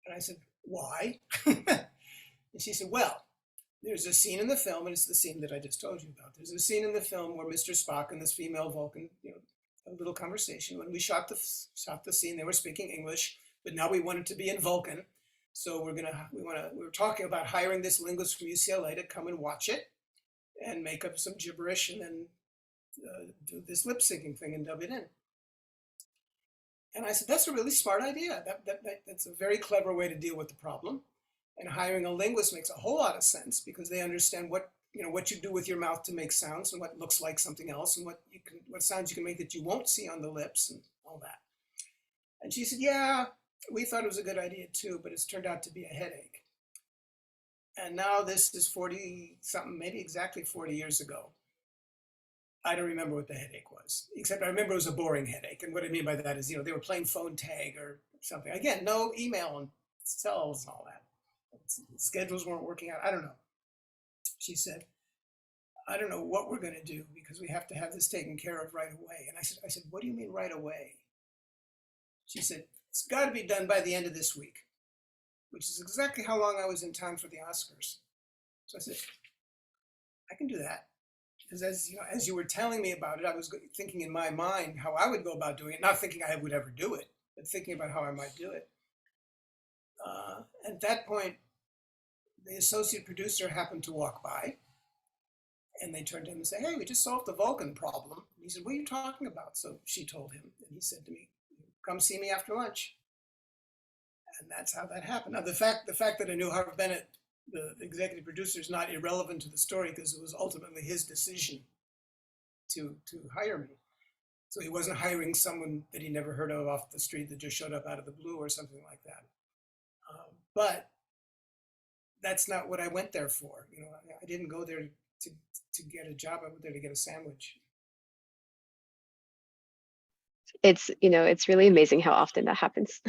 And I said, why? And she said, well, there's a scene in the film, and it's the scene that I just told you about. There's a scene in the film where Mr. Spock and this female Vulcan, a little conversation. When we shot the scene, they were speaking English, but now we want it to be in Vulcan. So we're talking about hiring this linguist from UCLA to come and watch it and make up some gibberish and then do this lip syncing thing and dub it in. And I said, that's a really smart idea. That's a very clever way to deal with the problem. And hiring a linguist makes a whole lot of sense, because they understand what you do with your mouth to make sounds and what looks like something else, and what sounds you can make that you won't see on the lips and all that. And she said, yeah, we thought it was a good idea too, but it's turned out to be a headache. And now this is 40-something, maybe exactly 40 years ago. I don't remember what the headache was, except I remember it was a boring headache. And what I mean by that is, they were playing phone tag or something. Again, no email and cells and all that. Schedules weren't working out. I don't know. She said, I don't know what we're going to do, because we have to have this taken care of right away. And I said, what do you mean right away? She said, it's got to be done by the end of this week, which is exactly how long I was in town for the Oscars. So I said, I can do that. Because as you were telling me about it, I was thinking in my mind how I would go about doing it, not thinking I would ever do it, but thinking about how I might do it. At that point, the associate producer happened to walk by, and they turned to him and said, hey, we just solved the Vulcan problem. And he said, what are you talking about? So she told him, and he said to me, come see me after lunch. And that's how that happened. Now, the fact that I knew Harv Bennett, the executive producer, is not irrelevant to the story, because it was ultimately his decision to hire me. So he wasn't hiring someone that he never heard of off the street that just showed up out of the blue or something like that. But that's not what I went there for. I didn't go there to get a job. I went there to get a sandwich. It's really amazing how often that happens.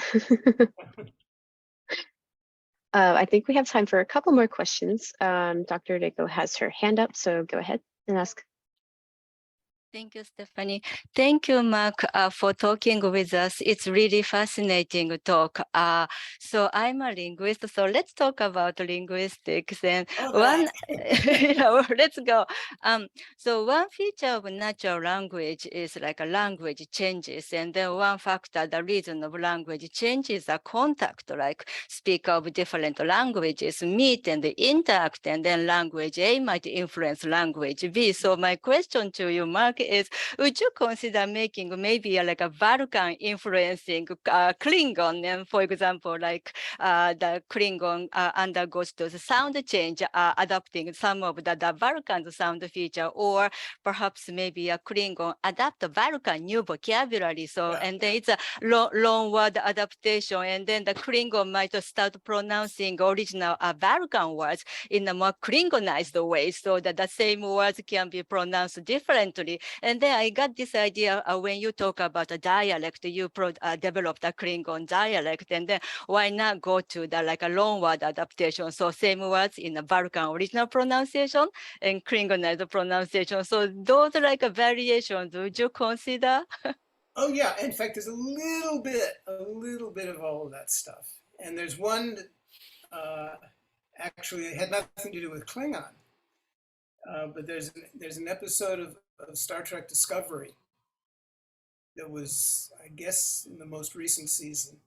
I think we have time for a couple more questions. Dr. Deko has her hand up, so go ahead and ask. Thank you, Stephanie. Thank you, Mark, for talking with us. It's really fascinating talk. So I'm a linguist, so let's talk about linguistics. And one, let's go. So one feature of natural language is like a language changes, and then one factor, the reason of language changes, are contact, like speaker of different languages meet and interact, and then language A might influence language B. So my question to you, Mark, is would you consider making maybe like a Balkan influencing Klingon? And for example, like the Klingon undergoes those sound change, adopting some of the Balkan sound feature, or perhaps maybe a Klingon adapt the Balkan new vocabulary. So, and then it's a long word adaptation, and then the Klingon might start pronouncing original Balkan words in a more Klingonized way, so that the same words can be pronounced differently. And then I got this idea when you talk about a dialect, you developed a Klingon dialect, and then why not go to the like a long word adaptation? So same words in a Balkan original pronunciation and Klingonized pronunciation. So those like variations, would you consider? Oh yeah, in fact, there's a little bit of all of that stuff. And there's one that actually it had nothing to do with Klingon. But there's an episode of Star Trek Discovery that was, I guess, in the most recent season,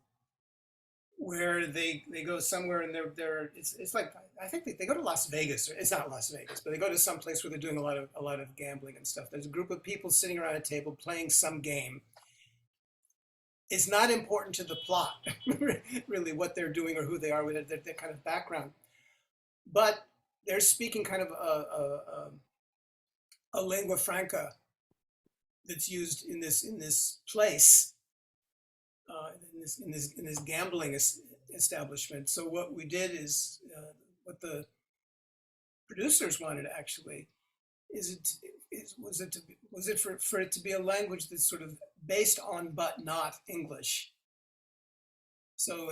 where they go somewhere and it's like, I think they go to Las Vegas, or it's not Las Vegas, but they go to some place where they're doing a lot of gambling and stuff. There's a group of people sitting around a table playing some game. It's not important to the plot, really, what they're doing or who they are with their kind of background, but they're speaking kind of a lingua franca that's used in this place, in this gambling establishment. So what we did is what the producers wanted actually was it for it to be a language that's sort of based on but not English. So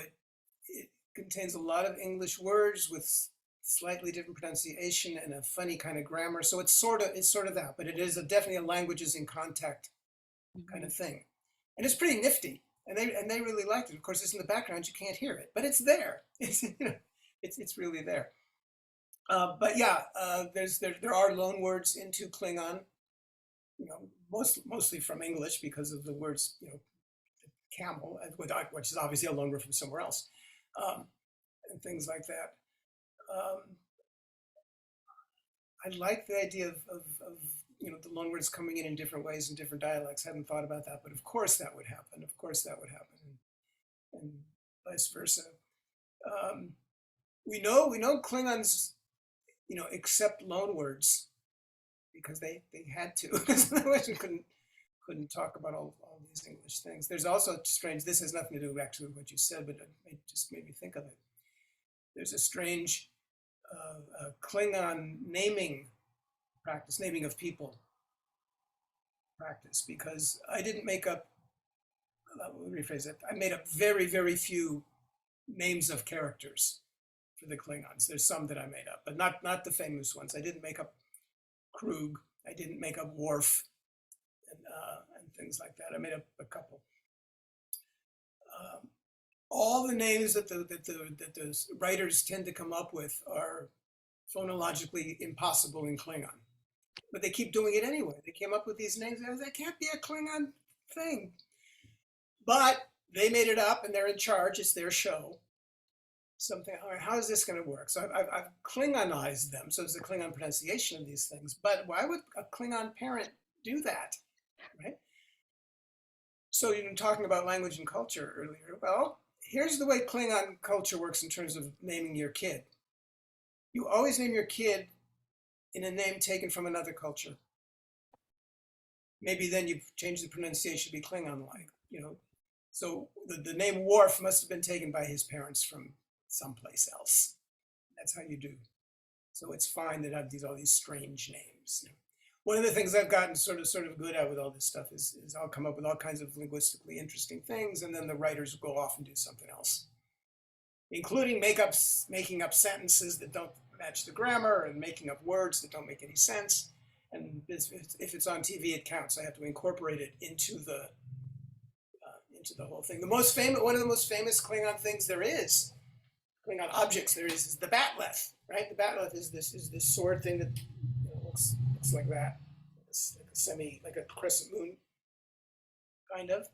it contains a lot of English words with slightly different pronunciation and a funny kind of grammar. So it's sort of that, but it is definitely a languages in contact kind of thing, and it's pretty nifty. And they really liked it. Of course, it's in the background; you can't hear it, but it's there. It's really there. But yeah, there are loan words into Klingon. You know, mostly from English because of the words, you know, camel, which is obviously a loan word from somewhere else, and things like that. I like the idea of you know, the loanwords coming in different ways in different dialects. I haven't thought about that, but of course that would happen. Of course that would happen, and vice versa. We know Klingons, you know, accept loanwords because they had to, because otherwise we couldn't talk about all these English things. There's also strange. This has nothing to do actually with what you said, but it just made me think of it. There's a strange Klingon naming practice, naming of people practice, because I didn't make up, let me rephrase it, I made up very, very few names of characters for the Klingons. There's some that I made up, but not the famous ones. I didn't make up Krug, I didn't make up Worf, and things like that. I made up a couple. All the names that the writers tend to come up with are phonologically impossible in Klingon, but they keep doing it anyway. They came up with these names. That can't be a Klingon thing, but they made it up, and they're in charge. It's their show. Something. All right, how is this going to work? So I've Klingonized them. So it's the Klingon pronunciation of these things. But why would a Klingon parent do that, right? So you've been talking about language and culture earlier. Well, here's the way Klingon culture works in terms of naming your kid. You always name your kid in a name taken from another culture. Maybe then you change the pronunciation to be Klingon-like, you know. So the name Worf must have been taken by his parents from someplace else. That's how you do. So it's fine that I have all these strange names. You know. One of the things I've gotten sort of good at with all this stuff is I'll come up with all kinds of linguistically interesting things, and then the writers will go off and do something else, including making up sentences that don't match the grammar, and making up words that don't make any sense. And if it's on TV, it counts. I have to incorporate it into the whole thing. One of the most famous Klingon things there is, Klingon objects there is the batleth, right? The batleth is this sword thing that looks like that. It's like a crescent moon, kind of.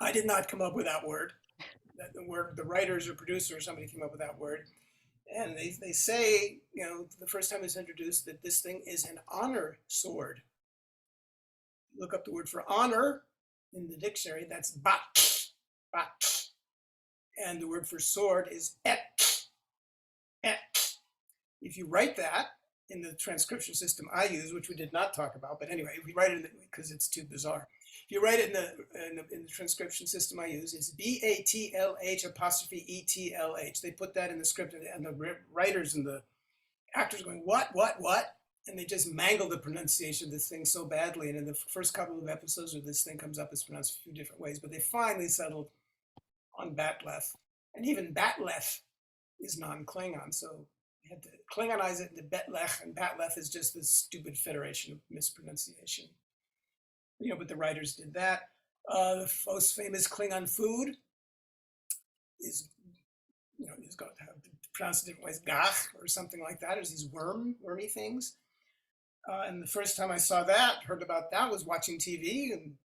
I did not come up with that word. The writers or producer or somebody came up with that word. And they say, the first time it's introduced, that this thing is an honor sword. Look up the word for honor in the dictionary, that's bat. And the word for sword is et. If you write that in the transcription system I use, which we did not talk about, but anyway, if we write it because it's too bizarre. If you write it in the transcription system I use, it's BATLH''ETLH. They put that in the script, and the writers and the actors are going, what? And they just mangle the pronunciation of this thing so badly. And in the first couple of episodes where this thing comes up, it's pronounced a few different ways, but they finally settled on batleth. And even batleth is non-Klingon, so you had to Klingonize it into betlech, and batleth is just this stupid federation of mispronunciation. But the writers did that. The most famous Klingon food is, it's got to have pronounced different ways, gach or something like that. There's these wormy things. And the first time I saw that, heard about that, was watching TV, and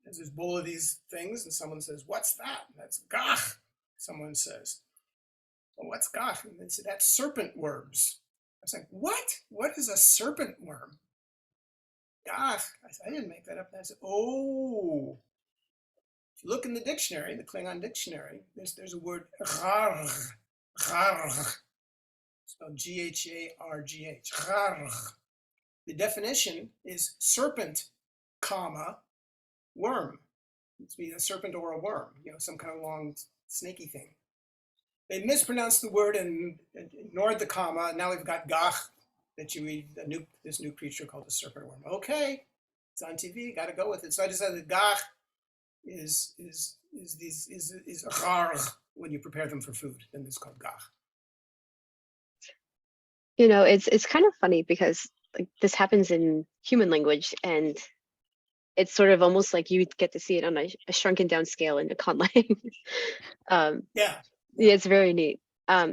there's this bowl of these things, and someone says, "What's that?" And that's gach. Someone says, "Well, what's gach?" And they said, "That's serpent worms." I was like, "What? What is a serpent worm?" Gach. I said, "I didn't make that up." And I said, "Oh." If you look in the dictionary, the Klingon dictionary, there's a word gharg. Spelled Ghargh. Gharg. The definition is serpent, worm. It's mean a serpent or a worm, some kind of long snaky thing. They mispronounced the word and ignored the comma. Now we've got gach, that you read this new creature called the serpent worm. Okay, it's on TV, got to go with it. So I decided that gach is gharg when you prepare them for food. Then it's called gach. It's kind of funny because this happens in human language, and it's sort of almost like you get to see it on a shrunken down scale in a conlang. Yeah, it's very neat.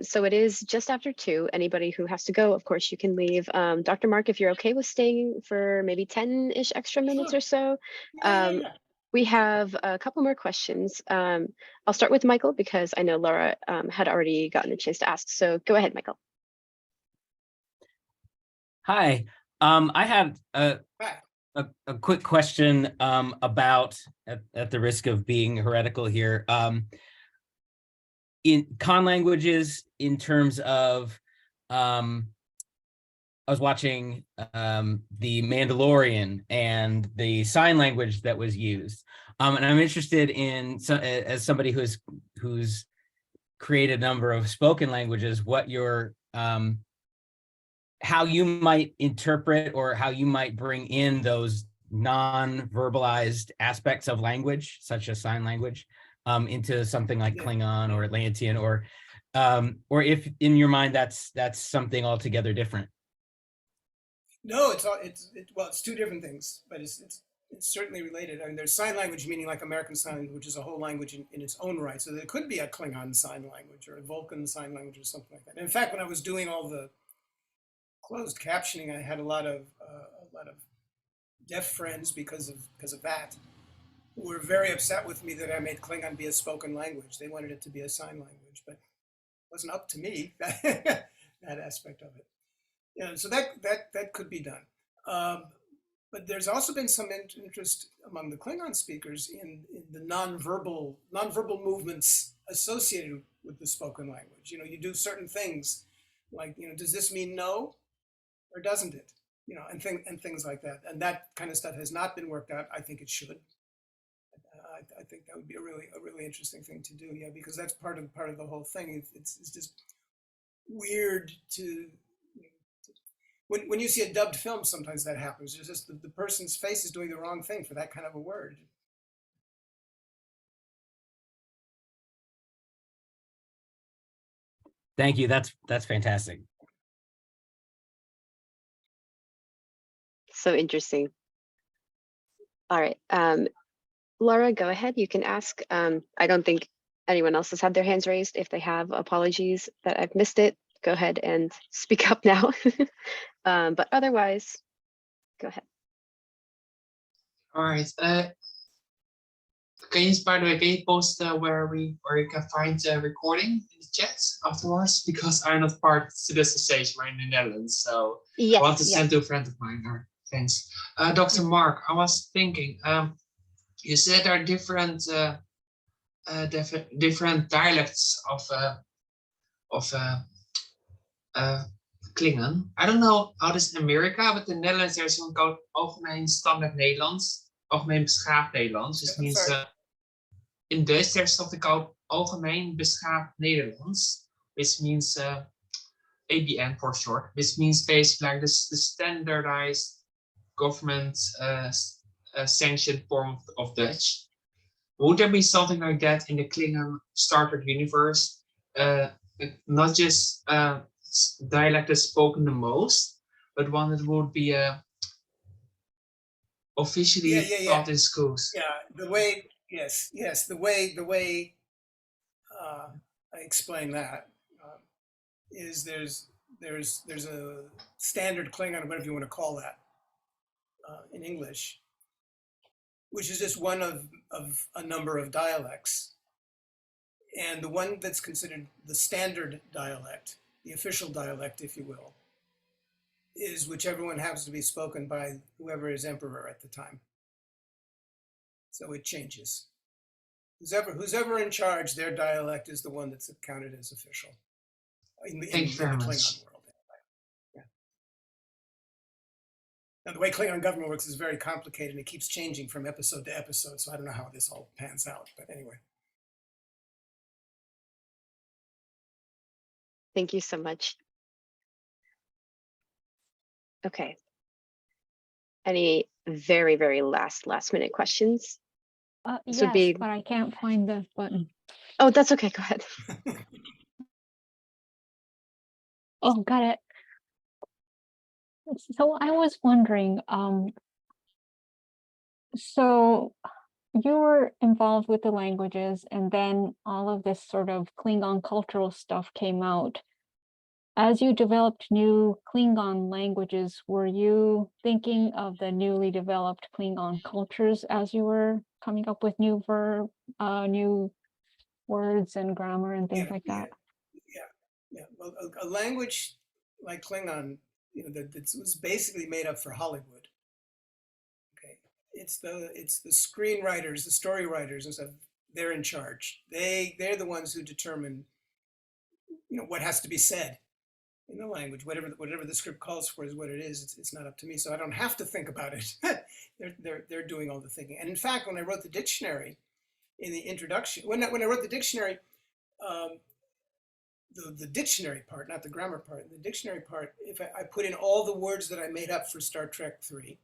So it is just after 2. Anybody who has to go, of course, you can leave. Dr. Marc, if you're okay with staying for maybe 10-ish extra minutes or so. We have a couple more questions. I'll start with Michael because I know Laura had already gotten a chance to ask. So go ahead, Michael. Hi, I have a quick question about, at the risk of being heretical here, in con languages, in terms of, I was watching The Mandalorian and the sign language that was used, and I'm interested in, as somebody who's created a number of spoken languages, what your how you might interpret or how you might bring in those non-verbalized aspects of language, such as sign language, into something like Klingon or Atlantean, or if in your mind that's something altogether different. No, it's two different things, but it's certainly related. I mean, there's sign language, meaning like American Sign Language, which is a whole language in its own right. So there could be a Klingon sign language or a Vulcan sign language or something like that. And in fact, when I was doing all the closed captioning, I had a lot of deaf friends because of that, who were very upset with me that I made Klingon be a spoken language. They wanted it to be a sign language, but it wasn't up to me, that aspect of it. So that could be done. But there's also been some interest among the Klingon speakers in the nonverbal movements associated with the spoken language. You do certain things, like, does this mean no, or doesn't it? And things like that. And that kind of stuff has not been worked out. I think it should. I think that would be a really interesting thing to do. Yeah, because that's part of the whole thing. It's just weird to. When you see a dubbed film, sometimes that happens. It's just the person's face is doing the wrong thing for that kind of a word. Thank you. That's fantastic. So interesting. All right. Laura, go ahead. You can ask. I don't think anyone else has had their hands raised. If they have, apologies that I've missed it. Go ahead and speak up now. But otherwise, go ahead. All right. Can you, by the way, can you post where you can find the recording in the chat afterwards? Because I'm not part of this stage. We're in the Netherlands, so Yes, I want to yes. send to a friend of mine. All right, thanks. Dr. Marc, I was thinking, you said there are different different dialects of Klingon. I don't know how this in America, but in the Netherlands there's something called Algemeen Standaard Nederlands, Algemeen Beschaafd Nederlands. This means in Dutch there's something called Algemeen Beschaafd Nederlands, which means ABN for short, which means basically like the standardized government sanctioned form of Dutch. Would there be something like that in the Klingon Star Trek universe? Not just dialect is spoken the most, but one that would be officially taught in schools. Yeah, the way, yes, the way I explain that is there's a standard Klingon, whatever you want to call that, in English, which is just one of a number of dialects. And the one that's considered the standard dialect, the official dialect, if you will, is whichever one happens to be spoken by whoever is emperor at the time. So it changes. Who's ever in charge, their dialect is the one that's counted as official in the Klingon world. Yeah. Now, the way Klingon government works is very complicated, and it keeps changing from episode to episode, so I don't know how this all pans out, but anyway. Thank you so much. Okay. Any very, very last minute questions? This would be... but I can't find the button. Oh, that's okay. Go ahead. Oh, got it. So I was wondering, so you were involved with the languages, and then all of this sort of Klingon cultural stuff came out. As you developed new Klingon languages, were you thinking of the newly developed Klingon cultures as you were coming up with new new words and grammar and things like that? Yeah. Well, a language like Klingon, that was basically made up for Hollywood. Okay, it's the screenwriters, the story writers, and stuff. They're in charge. They're the ones who determine, what has to be said in the language. Whatever the script calls for is what it is. It's not up to me, so I don't have to think about it. they're doing all the thinking. And in fact, when I wrote the dictionary, in the introduction, when I wrote the dictionary, the dictionary part, not the grammar part, the dictionary part, if I put in all the words that I made up for Star Trek 3,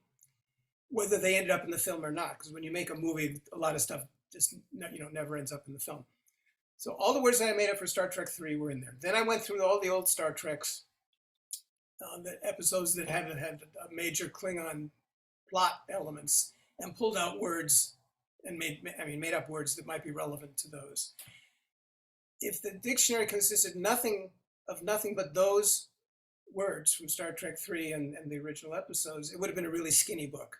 whether they ended up in the film or not, because when you make a movie, a lot of stuff just never ends up in the film. So all the words that I made up for Star Trek 3 were in there. Then I went through all the old Star Treks, the episodes that had major Klingon plot elements, and pulled out words and made up words that might be relevant to those. If the dictionary consisted of nothing but those words from Star Trek 3 and the original episodes, it would have been a really skinny book.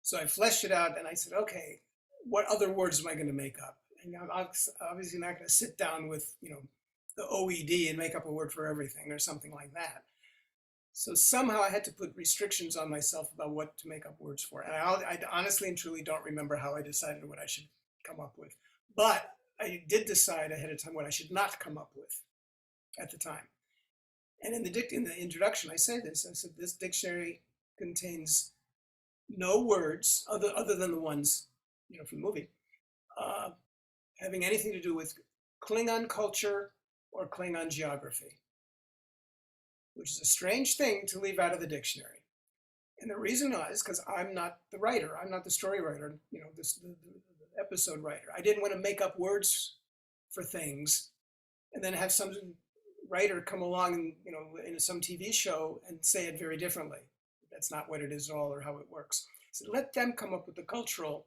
So I fleshed it out and I said, okay, what other words am I going to make up? And I'm obviously not going to sit down with, the OED and make up a word for everything or something like that. So somehow I had to put restrictions on myself about what to make up words for. And I honestly and truly don't remember how I decided what I should come up with. But I did decide ahead of time what I should not come up with at the time. And in the introduction, I say this. I said, this dictionary contains no words other than the ones, from the movie, having anything to do with Klingon culture or Klingon geography, which is a strange thing to leave out of the dictionary. And the reason is because I'm not the writer. I'm not the story writer, the episode writer. I didn't want to make up words for things and then have some writer come along and, in some TV show and say it very differently. that's not what it is at all or how it works. So let them come up with the cultural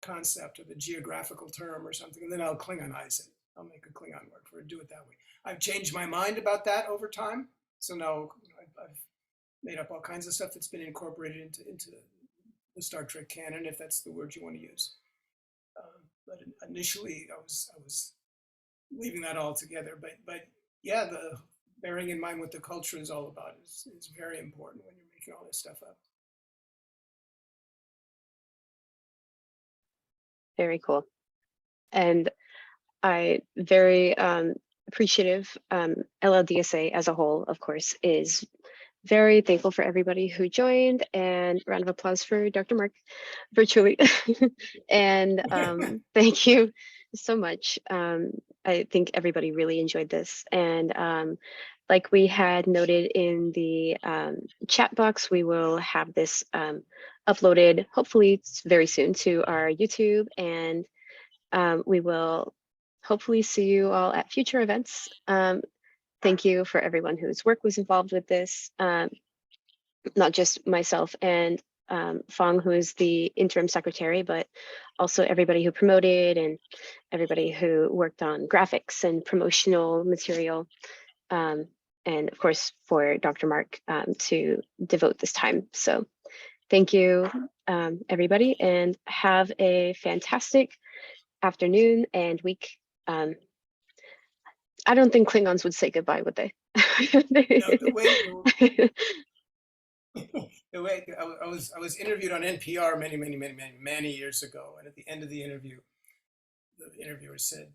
concept or the geographical term or something, and then I'll Klingonize it. I'll make a Klingon word for it, do it that way. I've changed my mind about that over time. So now I've made up all kinds of stuff that's been incorporated into the Star Trek canon, if that's the word you want to use. But initially, I was leaving that all together. But yeah, the bearing in mind what the culture is all about is very important when you're making all this stuff up. Very cool. And I very appreciative. LLDSA as a whole, of course, is very thankful for everybody who joined, and round of applause for Dr. Marc virtually. And thank you so much. I think everybody really enjoyed this. And like we had noted in the chat box, we will have this uploaded hopefully very soon to our YouTube, and we will hopefully see you all at future events. Thank you for everyone whose work was involved with this, not just myself and Fong, who is the interim secretary, but also everybody who promoted and everybody who worked on graphics and promotional material. And of course, for Dr. Marc to devote this time. So thank you, everybody, and have a fantastic afternoon and week. I don't think Klingons would say goodbye, would they? No, the way I was interviewed on NPR many years ago, and at the end of the interview, the interviewer said,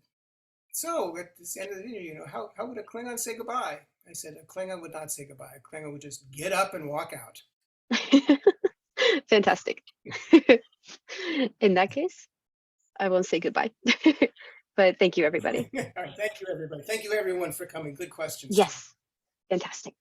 "So at the end of the interview, how would a Klingon say goodbye?" I said, "A Klingon would not say goodbye. A Klingon would just get up and walk out." Fantastic. In that case, I won't say goodbye. But thank you, everybody. All right, thank you, everybody. Thank you, everyone, for coming. Good questions. Yes, fantastic.